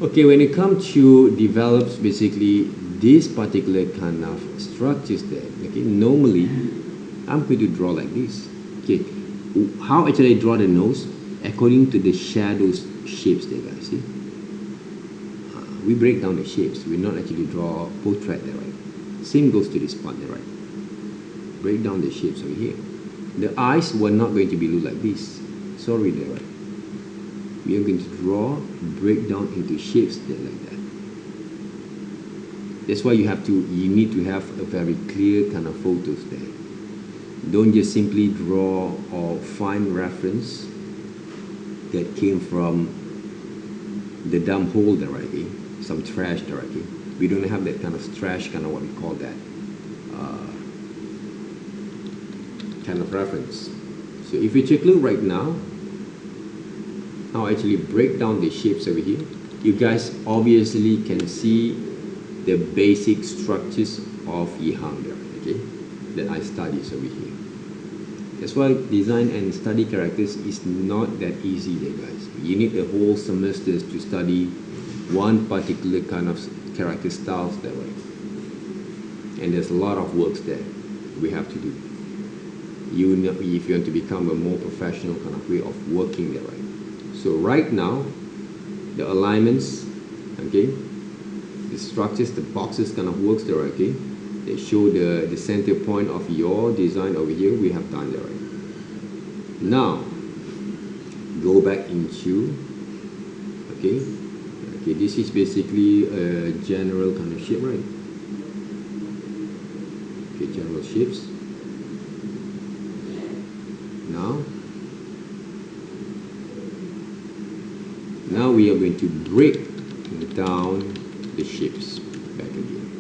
Okay, when it comes to develops basically this particular kind of structures there, okay, normally I'm going to draw like this. Okay, how actually I draw the nose? According to the shadows shapes there, guys, see? We break down the shapes. We not actually draw portrait there, right? Same goes to this part there, right? Break down the shapes over here. The eyes were not going to be look like this. Sorry there, right? We are going to draw, break down into shapes there like that. That's why you need to have a very clear kind of photos there. Don't just simply draw or find reference that came from the dump hole directly, some trash directly. We don't have that kind of trash, kind of what we call that, kind of reference. So if you take a look right now, I'll actually break down the shapes over here. You guys obviously can see the basic structures of Yihang there, okay, that I studied over here. That's why design and study characters is not that easy there, guys. You need a whole semester to study one particular kind of character styles that way. And there's a lot of works there we have to do. You know, if you want to become a more professional kind of way of working that way. So right now, the alignments, okay, the structures, the boxes kind of works there, okay. They show the center point of your design over here. We have done that right. Now, go back into, okay, this is basically a general kind of shape, right? Okay, general shapes. Now we are going to break down the shapes back again.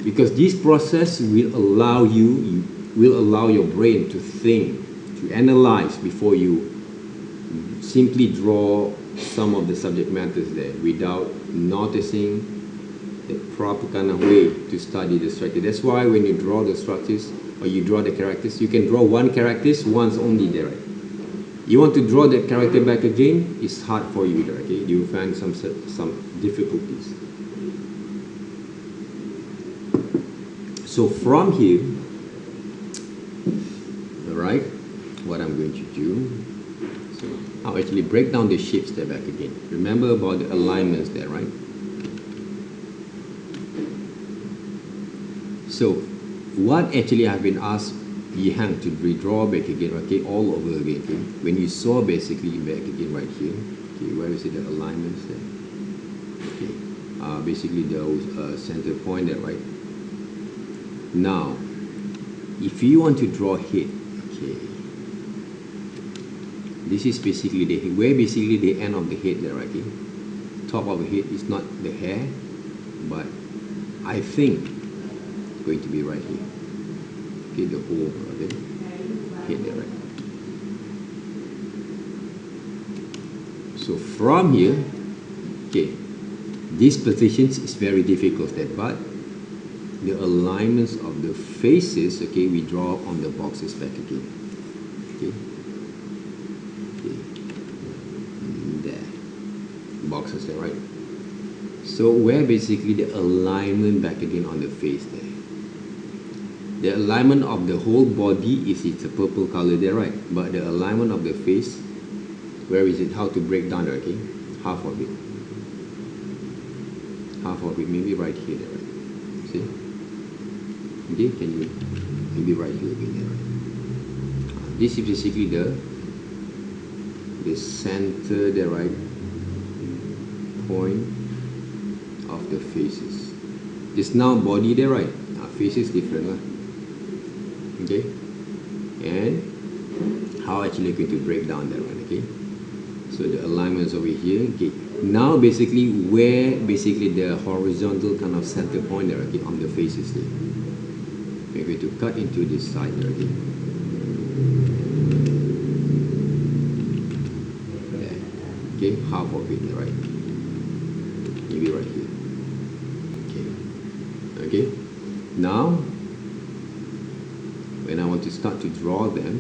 Because this process will allow will allow your brain to think, to analyze before you simply draw some of the subject matters there without noticing the proper kind of way to study the structure. That's why when you draw the structures or you draw the characters, you can draw one character once only there. Right? You want to draw that character back again, it's hard for you there, okay? You will find some difficulties. So from here, alright, what I'm going to do, so I'll actually break down the shapes there back again. Remember about the alignments there, right? So what actually I've been asked Yihang to redraw back again, okay, all over again, okay? When you saw basically back again right here, okay, where is it, the alignments there? Okay, basically those center point there, right? Now, if you want to draw head, okay, this is basically the head, where basically the end of the head there, right? Okay? Top of the head is not the hair, but I think it's going to be right here. Okay, the whole head there, right? So from here, okay, these positions is very difficult there, but the alignments of the faces, okay, we draw on the boxes back again. Okay, there, boxes there, right? So where basically the alignment back again on the face there. The alignment of the whole body is it's a purple color there, right? But the alignment of the face, where is it? How to break down, okay? Half of it. Half of it, maybe right here, there, right? See? Okay, can you, maybe right here again, there, right? This is basically the center, the right point of the faces. This now body there, right? Face is different, right? Okay, and how actually going to break down that one, okay? So the alignments over here, okay. Now basically where basically the horizontal kind of center point there, okay, on the faces there. We're going to cut into this side there, okay? There. Okay, half of it, right? Maybe right here. Okay. Okay. Now when I want to start to draw them,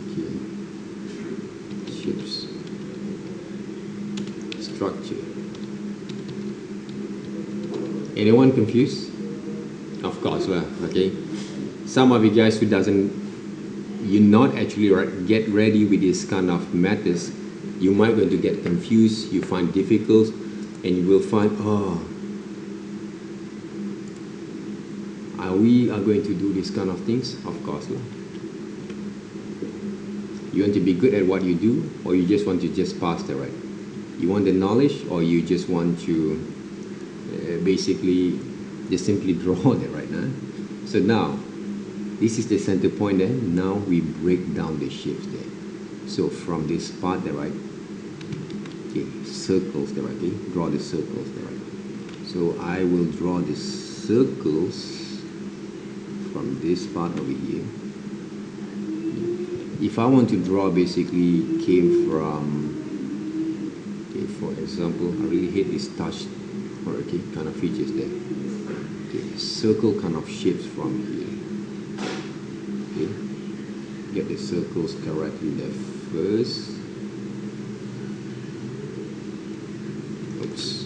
okay, shapes, structure. Anyone confused? Of course, well, okay. Some of you guys who you're not actually get ready with this kind of methods, you might going to get confused, you find difficult, and you will find, oh, we are going to do this kind of things? Of course not. You want to be good at what you do, or you just want to just pass the right? You want the knowledge, or you just want to basically just simply draw that right now. So now, this is the center point there. Now we break down the shapes there. So from this part there, right? Okay, circles there, right? Okay, draw the circles there, right? So I will draw the circles from this part over here. If I want to draw, basically came from, okay, for example, I really hate this touch, or okay, kind of features there. Okay, circle kind of shapes from here. Okay, get the circles correctly there first. Oops.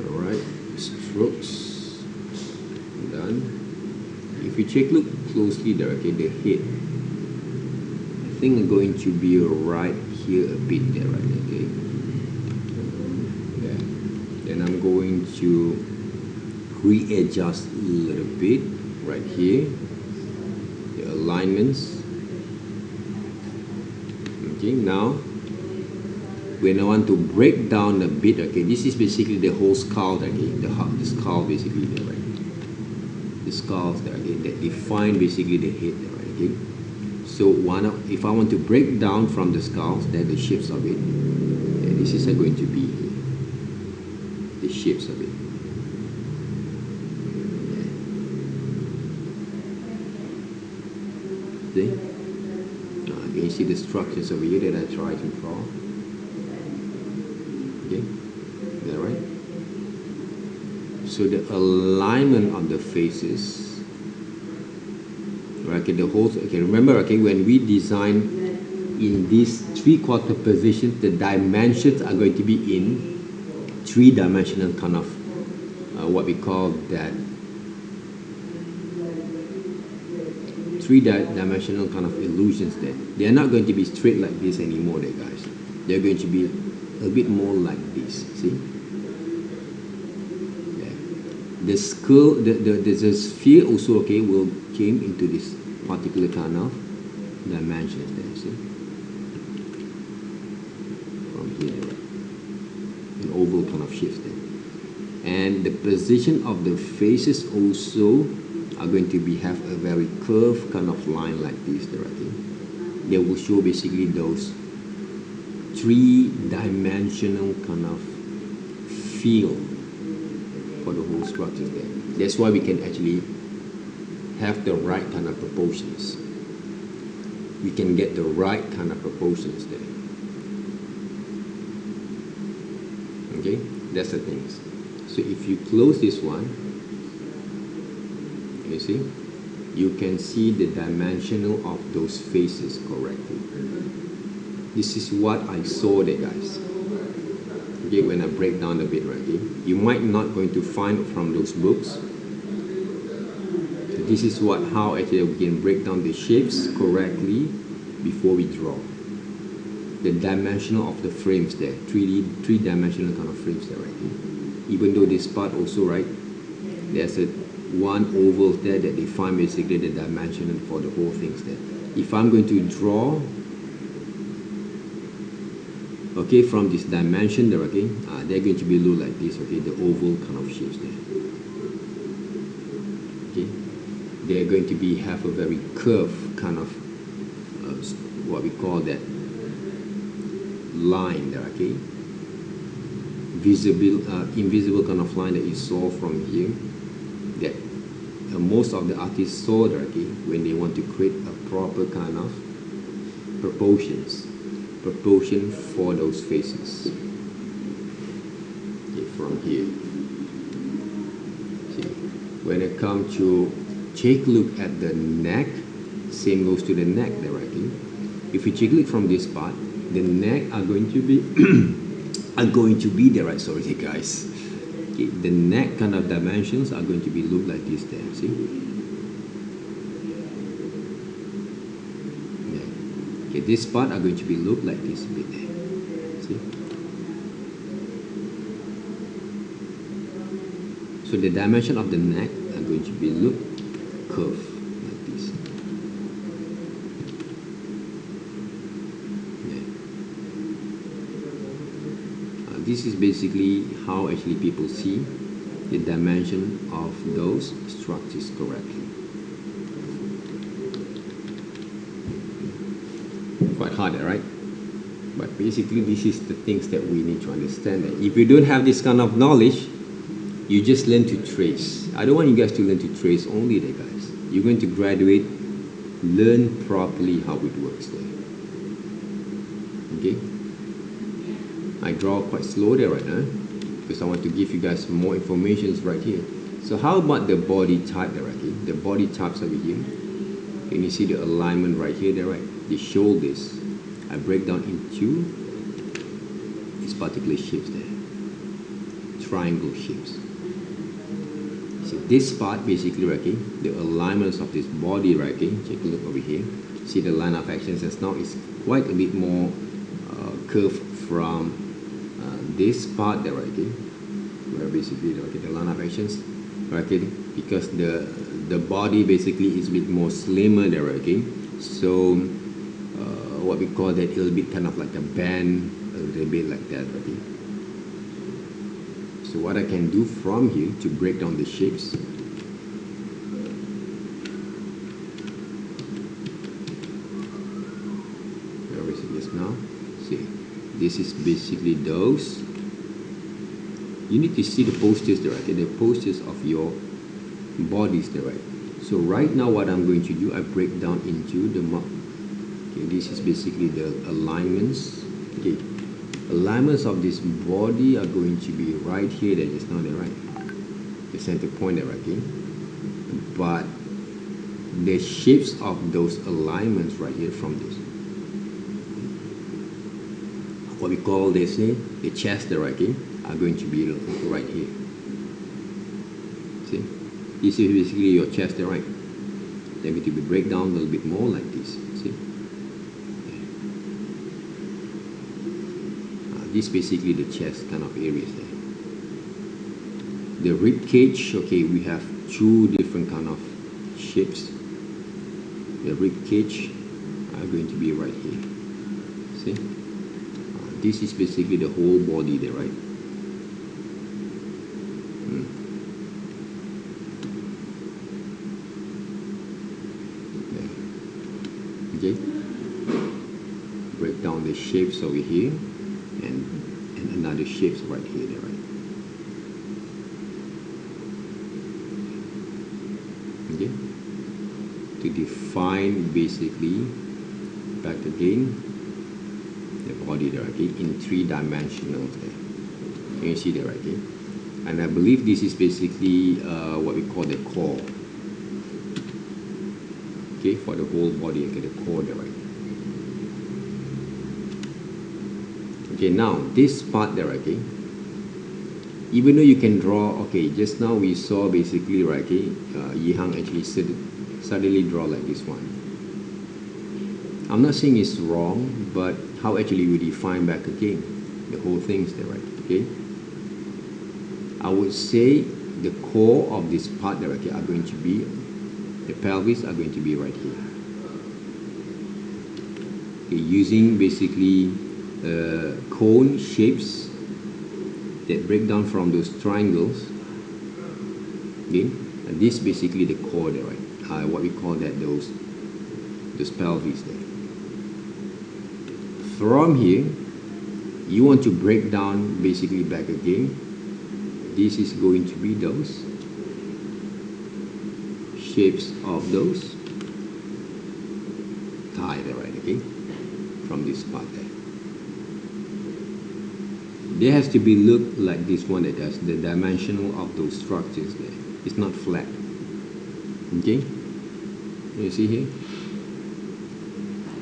Alright, strokes done. If you look closely there, okay, the head, I think I'm going to be right here a bit there, right? Okay. Yeah. Then I'm going to readjust a little bit right here, the alignments. Okay, now when I want to break down a bit, okay, this is basically the whole skull, okay, the skull basically there, right? The skulls there, okay, that define basically the head there, right? Okay. So if I want to break down from the skulls, then the shapes of it, and this is going to be the shapes of it. See? Can you see the structures over here that I try to draw? Okay, is that right? So the alignment of the faces, right? Okay, the whole. Okay, remember, okay, when we design in this three-quarter position, the dimensions are going to be in three-dimensional kind of what we call that three-dimensional kind of illusions there. They are not going to be straight like this anymore there, guys. They're going to be a bit more like this, see? Yeah. The skull, the sphere also, okay, will came into this particular kind of dimensions there, see? From here, an oval kind of shift there. And the position of the faces also are going to have a very curved kind of line like this there, okay? They will show basically those three-dimensional kind of feel for the whole structure there. That's why we can actually have the right kind of proportions. We can get the right kind of proportions there. Okay, that's the things. So if you close this one, you see, you can see the dimensional of those faces correctly. This is what I saw there, guys. Okay, when I break down a bit, right? Okay? You might not going to find from those books. So this is how actually we can break down the shapes correctly before we draw. The dimensional of the frames there, three-dimensional kind of frames there, right? Okay? Even though this part also, right, there's one oval there that define basically the dimension for the whole things there. If I'm going to draw, okay, from this dimension there, okay, they're going to be look like this, okay, the oval kind of shapes there. Okay, they're going to have a very curved kind of what we call that line there, okay, invisible kind of line that you saw from here, that most of the artists saw there, okay, when they want to create a proper kind of proportion for those faces. Okay, from here. See, when it comes to take a look at the neck, same goes to the neck there, right? Okay? If you take a look from this part, the neck are going to be there, right? Sorry, guys. Okay, the neck kind of dimensions are going to be look like this there. See? Okay, this part are going to be look like this bit there. See? So the dimension of the neck are going to be look curved like this. This is basically how actually people see the dimension of those structures correctly. Quite hard, right? But basically this is the things that we need to understand. That if you don't have this kind of knowledge, you just learn to trace. I don't want you guys to learn to trace only there, guys. You're going to graduate, learn properly how it works there. Okay? I draw quite slow there right now because I want to give you guys more information right here. So how about the body type there, right here? The body types over here. Can you see the alignment right here there, right? The shoulders. I break down into these particular shapes there. Triangle shapes. So this part basically right here, the alignments of this body right here. Take a look over here. See the line of actions as now is quite a bit more curved from this part there right here, where basically the line of actions right here, because the body basically is a bit more slimmer there right here. So what we call that, it'll be kind of like a band, a little bit like that right here. So what I can do from here to break down the shapes, where is it just now? See, this is basically those. You need to see the postures there, right? The postures of your bodies there, right? So right now what I'm going to do, I break down into the okay, this is basically the alignments. Okay, alignments of this body are going to be right here, that is now there, right? The center point there, right? Okay? But the shapes of those alignments right here from this, what we call this, the chest there, right? Okay? Are going to be right here. See, this is basically your chest there, right? They're going to be break down a little bit more like this. See, this is basically the chest kind of areas there. The rib cage, okay, we have two different kind of shapes. The rib cage are going to be right here. See, this is basically the whole body there, right? Okay, break down the shapes over here and another shapes right here, right? Okay, to define basically back again the body there, okay, in 3 dimensionals there. Can you see that right here? And I believe this is basically what we call the core. Okay, for the whole body, okay, the core there, right? Okay, now this part there, okay, even though you can draw, okay, just now we saw basically, right, okay, Yihang actually suddenly draw like this one. I'm not saying it's wrong, but how actually we define back again the whole thing's there, right? Okay, I would say the core of this part there, okay, are going to be, the pelvis are going to be right here. Okay, using basically cone shapes that break down from those triangles. Okay, and this basically the core there, right? What we call that, those pelvis there. From here, you want to break down basically back again. This is going to be those shapes of those thigh there, right? Okay, from this part there. There has to be look like this one, that has the dimensional of those structures there. It's not flat. Okay, you see here?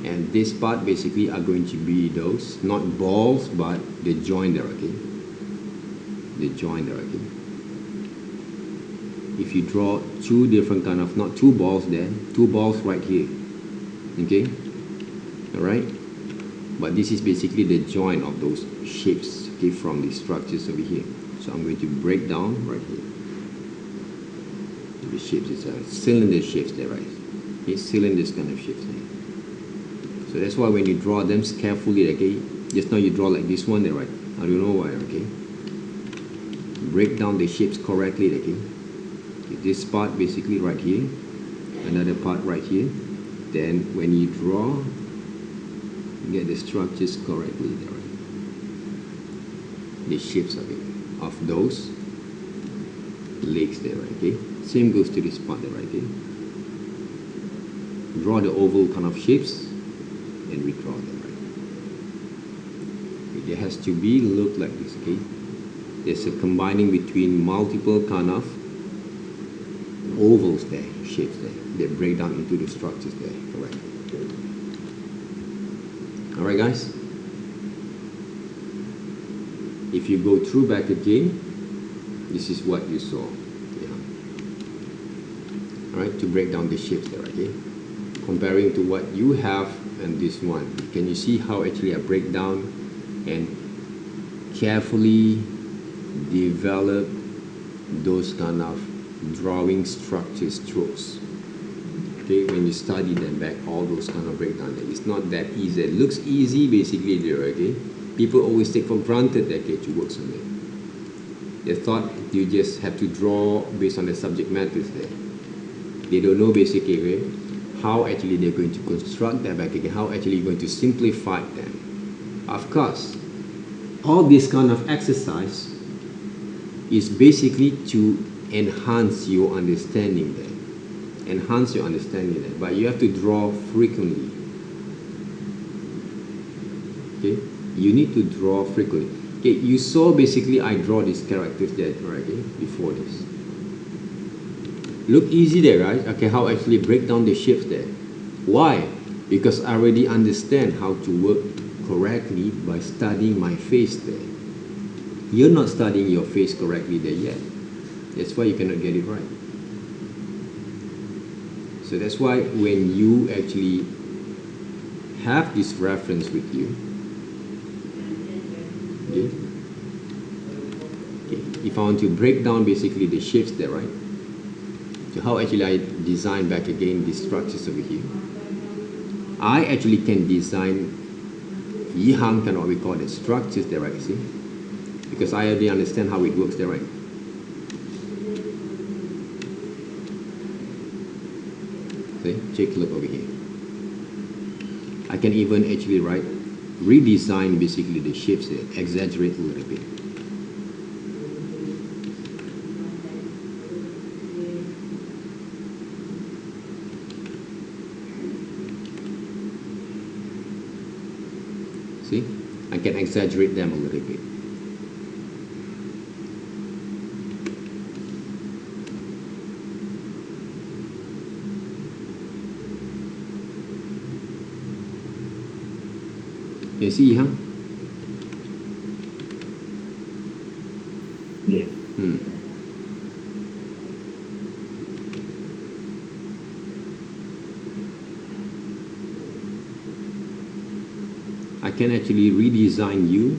And this part basically are going to be those, not balls, but the joint there, okay? The joint there, okay? If you draw 2 different kind of, not 2 balls there, 2 balls right here, okay? Alright? But this is basically the joint of those shapes, okay, from the structures over here. So I'm going to break down right here. the shapes. It's a cylinder shapes there, right? Okay, cylinders kind of shapes there. So that's why when you draw them carefully, okay, just now you draw like this one there, right? I don't know why, okay? Break down the shapes correctly, okay? This part basically right here, another part right here. Then when you draw, you get the structures correctly there, right? The shapes of it, of those legs there, right? Okay? Same goes to this part there, right? Okay? Draw the oval kind of shapes and we draw them, right? Okay, there has to be look like this, okay? There's a combining between multiple kind of ovals there, shapes there, that break down into the structures there, correct? Alright guys? If you go through back again, this is what you saw. Yeah. Alright, to break down the shapes there, okay? Comparing to what you have and this one. Can you see how actually I break down and carefully develop those kind of drawing structure strokes? Okay, when you study them back, all those kind of breakdown there, it's not that easy. It looks easy basically there, okay? People always take for granted that, okay, to work on it. They thought you just have to draw based on the subject matters there. They don't know basically, okay, how actually they're going to construct that back again, how actually you're going to simplify them. Of course, all this kind of exercise is basically to enhance your understanding there. Enhance your understanding there. But you have to draw frequently. Okay? You need to draw frequently. Okay, you saw basically I draw these characters there, right? Okay? Before this. Look easy there, right? Okay, how actually break down the shapes there. Why? Because I already understand how to work correctly by studying my face there. You're not studying your face correctly there yet. That's why you cannot get it right. So that's why when you actually have this reference with you, okay? Okay, if I want to break down basically the shapes there, right? So how actually I design back again the structures over here. I actually can design Yihang kind of what we call the structures there, right? See? Because I already understand how it works there, right? See? Take a look over here. I can even actually redesign basically the shapes there, exaggerate a little bit. See? I can exaggerate them a little bit. You see, huh? Yeah. I can actually redesign you,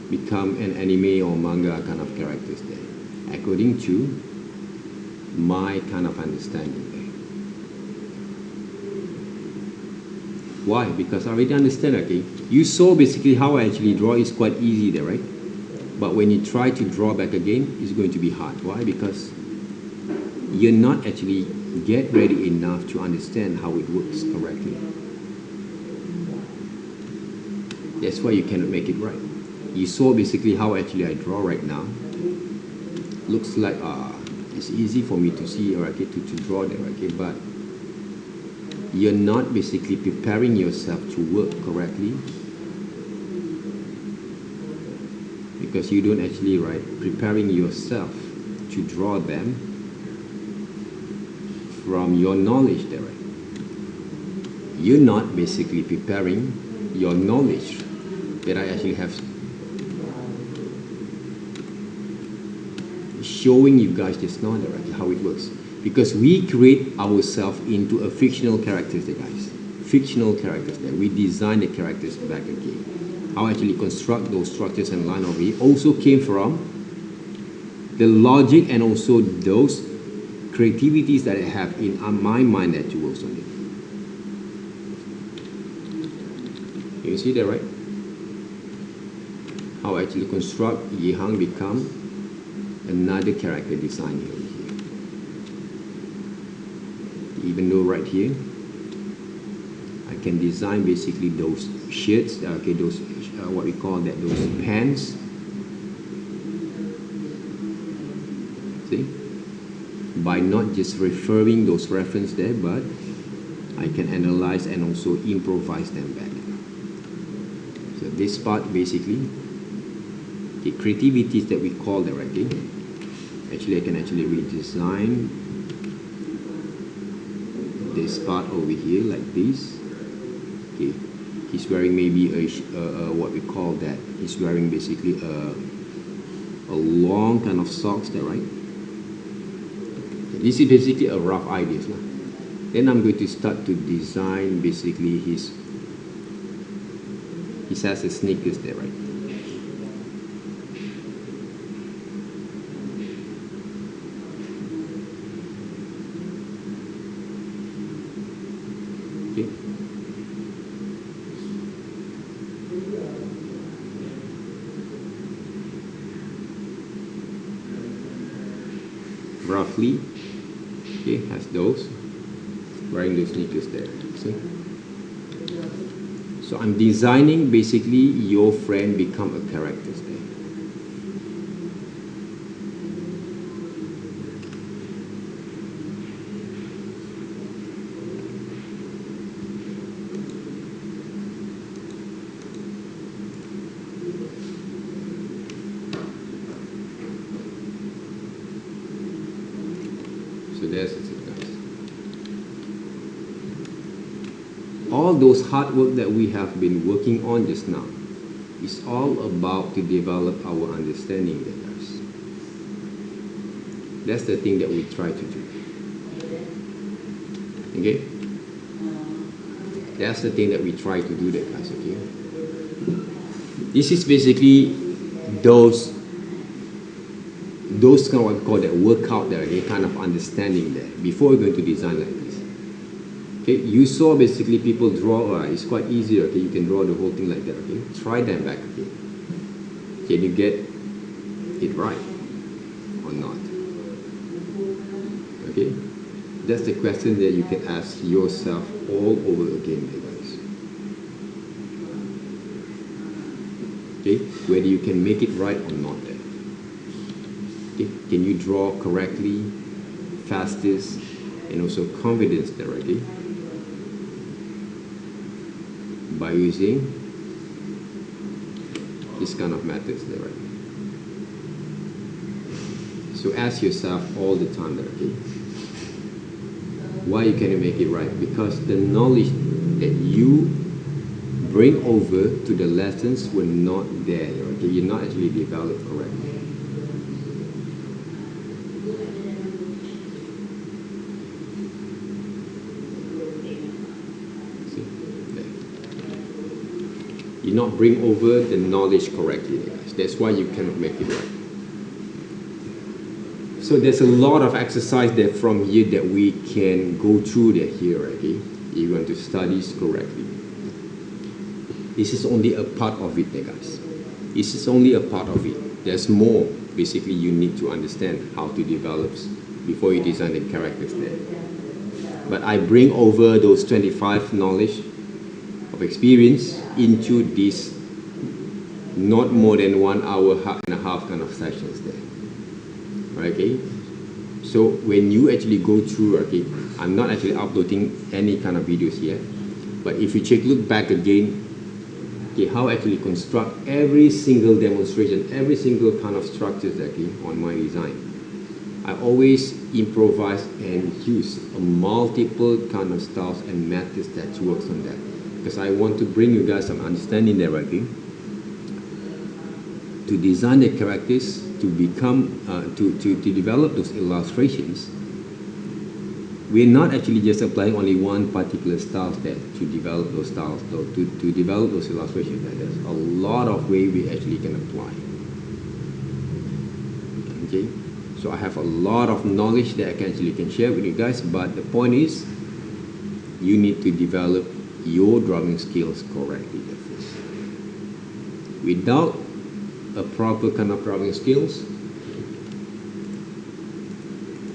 become an anime or manga kind of characters there, according to my kind of understanding there. Why? Because I already understand, okay? You saw basically how I actually draw is quite easy there, right? But when you try to draw back again, it's going to be hard. Why? Because you're not actually get ready enough to understand how it works correctly. That's why you cannot make it right. You saw basically how actually I draw right now. Looks like it's easy for me to see, or okay, to draw there, okay, but you're not basically preparing yourself to work correctly because you don't actually preparing yourself to draw them from your knowledge there, right? You're not basically preparing your knowledge that I actually have showing you guys just now there, right, how it works. Because we create ourselves into a fictional characters there, guys. Fictional characters there. We design the characters back again. How I actually construct those structures and line over here also came from the logic and also those creativities that I have in my mind that works on it. You see that, right? How I actually construct Yihang become another character design here. Even though right here I can design basically those shirts, okay, those what we call that, those pants. See, by not just referring those reference there, but I can analyze and also improvise them back. So this part basically, the creativities that we call that, right? Okay? Actually, I can actually redesign this part over here like this. Okay, he's wearing maybe a what we call that, he's wearing basically a long kind of socks there, right? Okay, this is basically a rough idea. Then I'm going to start to design basically he has a sneakers there, right? Roughly, okay, has those, wearing those sneakers there. See? So I'm designing basically your friend become a character there. So there's it, guys. All those hard work that we have been working on just now is all about to develop our understanding there, guys. That's the thing that we try to do. Okay? That's the thing that we try to do there, guys, okay? This is basically those kind of what we call that workout there, okay, kind of understanding there before we're going to design like this. Okay, you saw basically people draw, it's quite easy, okay, you can draw the whole thing like that, okay. Try them back, okay. Can you get it right or not? Okay, that's the question that you can ask yourself all over again, guys. Okay, whether you can make it right or not there. Can you draw correctly, fastest, and also confidence there, okay? By using this kind of methods there, right? So ask yourself all the time there, okay? Why you cannot make it right? Because the knowledge that you bring over to the lessons were not there, okay? You're not actually developed correctly. You not bring over the knowledge correctly, guys. That's why you cannot make it right. So there's a lot of exercise there from here that we can go through there here, okay? If you want to study correctly. This is only a part of it, guys. This is only a part of it. There's more basically you need to understand how to develop before you design the characters there. But I bring over those 25 knowledge of experience into this not more than 1 hour and a half kind of sessions there. Okay, so when you actually go through, okay, I'm not actually uploading any kind of videos yet, but if you look back again, okay, how I actually construct every single demonstration, every single kind of structures, okay, on my design, I always improvise and use a multiple kind of styles and methods that works on that. Because I want to bring you guys some understanding there, okay? To design the characters, to become, to develop those illustrations, we're not actually just applying only one particular style there to develop those styles, though, to develop those illustrations. There's a lot of way we actually can apply. Okay, So I have a lot of knowledge that I can share with you guys, but the point is you need to develop your drawing skills correctly at first. Without a proper kind of drawing skills,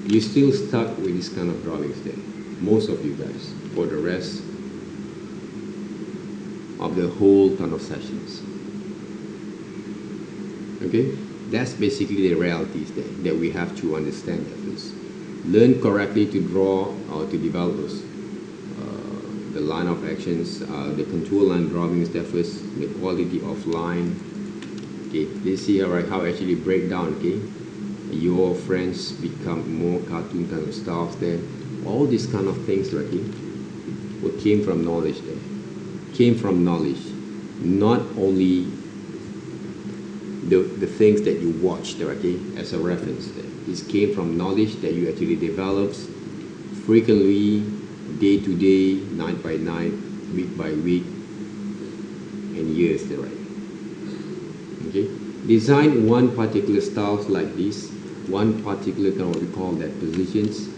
you still stuck with this kind of drawings there, most of you guys, for the rest of the whole kind of sessions. Okay, that's basically the realities there that we have to understand at first. Learn correctly to draw or to develop those, the line of actions, the contour line drawings there first, the quality of line. Okay, let's see how actually break down. Okay, your friends become more cartoon kind of styles there. All these kind of things, right? Okay, what came from knowledge there, came from knowledge, not only the things that you watched there, okay, as a reference there. This came from knowledge that you actually developed frequently, day to day, night by night, week by week, and years there, right? Okay, design one particular style like this, one particular kind of what we call that positions.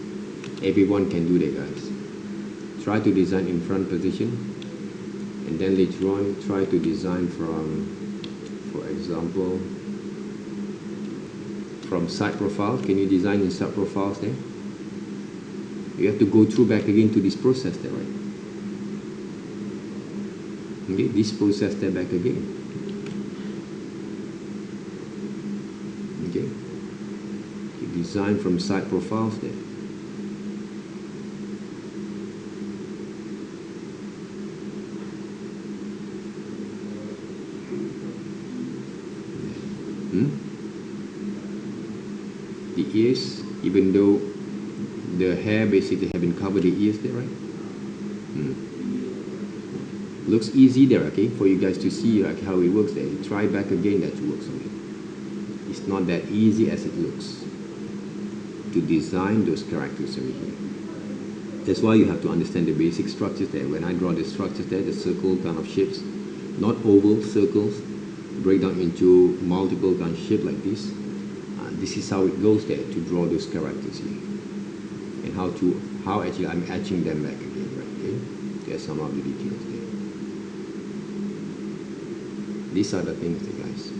Everyone can do that, guys. Try to design in front position, and then later on try to design from, for example, from side profile. Can you design in side profiles there? You have to go through back again to this process there, right? Okay, this process there back again. Okay, you design from side profiles there. The ears, even though the hair basically have been covered the ears there, right? Looks easy there, okay, for you guys to see like how it works there. You try back again that works on it. It's not that easy as it looks to design those characters over here. That's why you have to understand the basic structures there. When I draw the structures there, the circle kind of shapes, not oval circles, break down into multiple kind of shape like this. This is how it goes there to draw those characters here, and how actually I'm etching them back again, right? Okay, there's some of the details there. These are the things there, guys.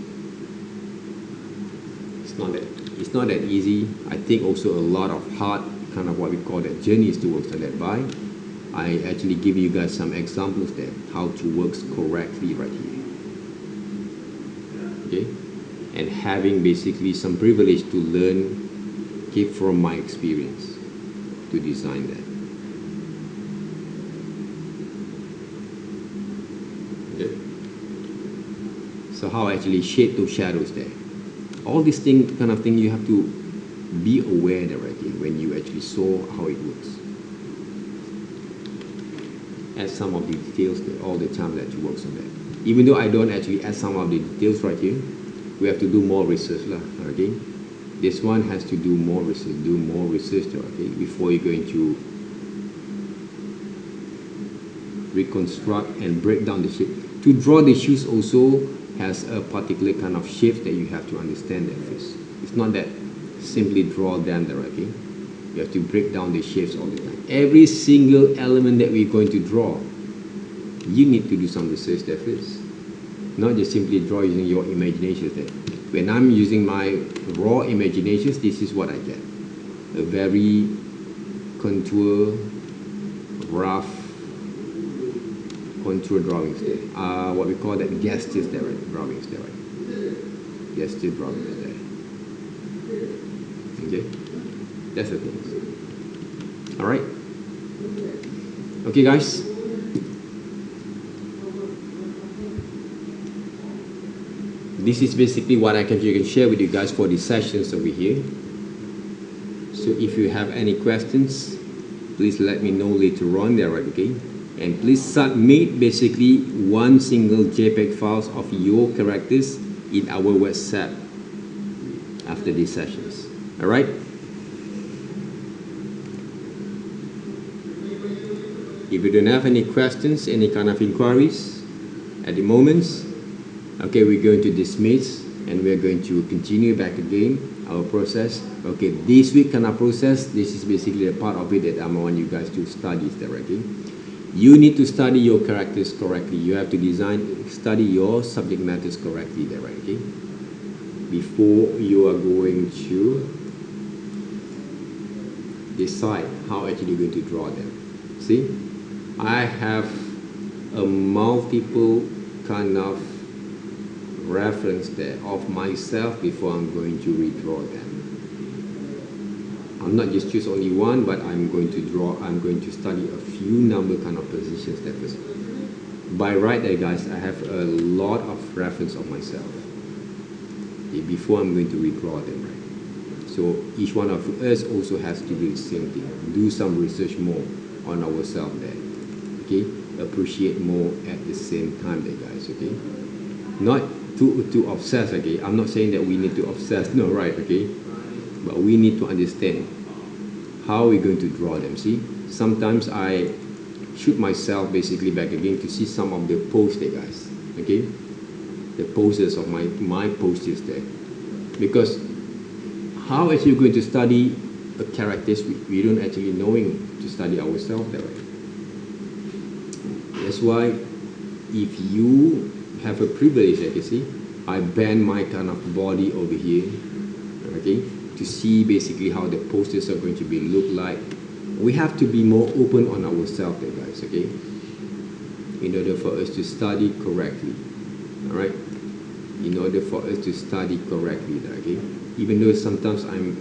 It's not that easy. I think also a lot of hard kind of what we call that journeys to work on that by. I actually give you guys some examples there how to work correctly right here. Okay. And having basically some privilege to learn, keep from my experience to design that. Okay. So how actually shade those shadows there. All these kind of thing you have to be aware there, right, when you actually saw how it works. Add some of the details there all the time that you work on that. Even though I don't actually add some of the details right here, we have to do more research, okay? This one has to do more research, okay, before you're going to reconstruct and break down the shape. To draw the shoes also has a particular kind of shape that you have to understand at first. It's not that simply draw them there, okay? You have to break down the shapes all the time. Every single element that we're going to draw, you need to do some research there first. Not just simply draw using your imagination there. When I'm using my raw imaginations, this is what I get. A very contour, rough contour drawings there. What we call that gestures there, right? Drawings there, right? Gesture drawings there. Okay? That's the thing. Alright? Okay, guys? This is basically what I can share with you guys for the sessions over here. So if you have any questions, please let me know later on there, right, okay? And please submit basically one single JPEG files of your characters in our WhatsApp after these sessions. Alright? If you don't have any questions, any kind of inquiries at the moment, okay, we're going to dismiss and we're going to continue back again our process. Okay, this week kind of process, this is basically a part of it that I want you guys to study there, okay? You need to study your characters correctly. You have to study your subject matters correctly there, right, okay? Before you are going to decide how actually you're going to draw them. See, I have a multiple kind of reference there of myself before I'm going to redraw them. I'm not just choose only one, but I'm going to study a few number kind of positions there first. By right there, guys, I have a lot of reference of myself before I'm going to redraw them, right? So each one of us also has to do the same thing. Do some research more on ourselves there, okay? Appreciate more at the same time there, guys, okay? Not to obsess, okay? I'm not saying that we need to obsess, no, right, okay? But we need to understand how we're going to draw them, see? Sometimes I shoot myself basically back again to see some of the poses there, guys, okay? The poses of my postures there. Because how actually you're going to study a characters we don't actually knowing to study ourselves that way. That's why if you have a privilege, like you see, I bend my kind of body over here, okay, to see basically how the posters are going to be look like. We have to be more open on ourselves there, guys, okay, in order for us to study correctly, all right, in order for us to study correctly there, okay, even though sometimes I'm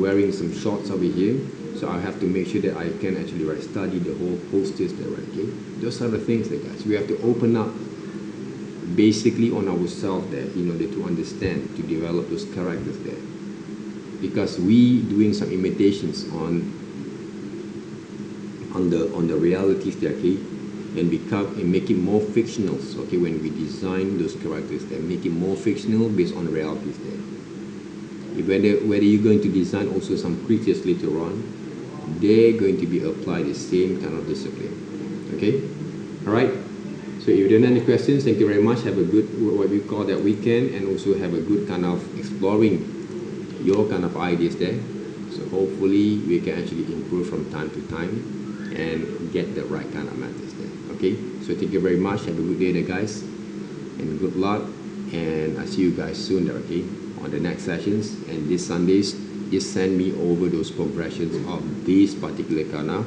wearing some shorts over here, so I have to make sure that I can actually study the whole posters there, right, okay. Those are the things there, guys. We have to open up basically on ourselves there in order to understand, to develop those characters there. Because we doing some imitations on the realities there, okay, and make it more fictional, okay, when we design those characters there, make it more fictional based on realities there. Whether you're going to design also some creatures later on, they're going to be applied the same kind of discipline, okay. All right, so if you don't have any questions, thank you very much. Have a good, what we call that, weekend, and also have a good kind of exploring your kind of ideas there. So hopefully we can actually improve from time to time and get the right kind of methods there, okay. So thank you very much. Have a good day there, guys, and good luck, and I'll see you guys soon there, okay, on the next sessions. And this Sundays, just send me over those progressions of these particular kind of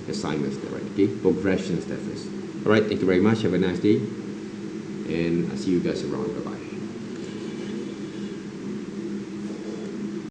assignments there, right, okay, progressions there first. All right, thank you very much. Have a nice day, and I'll see you guys around. Bye-bye.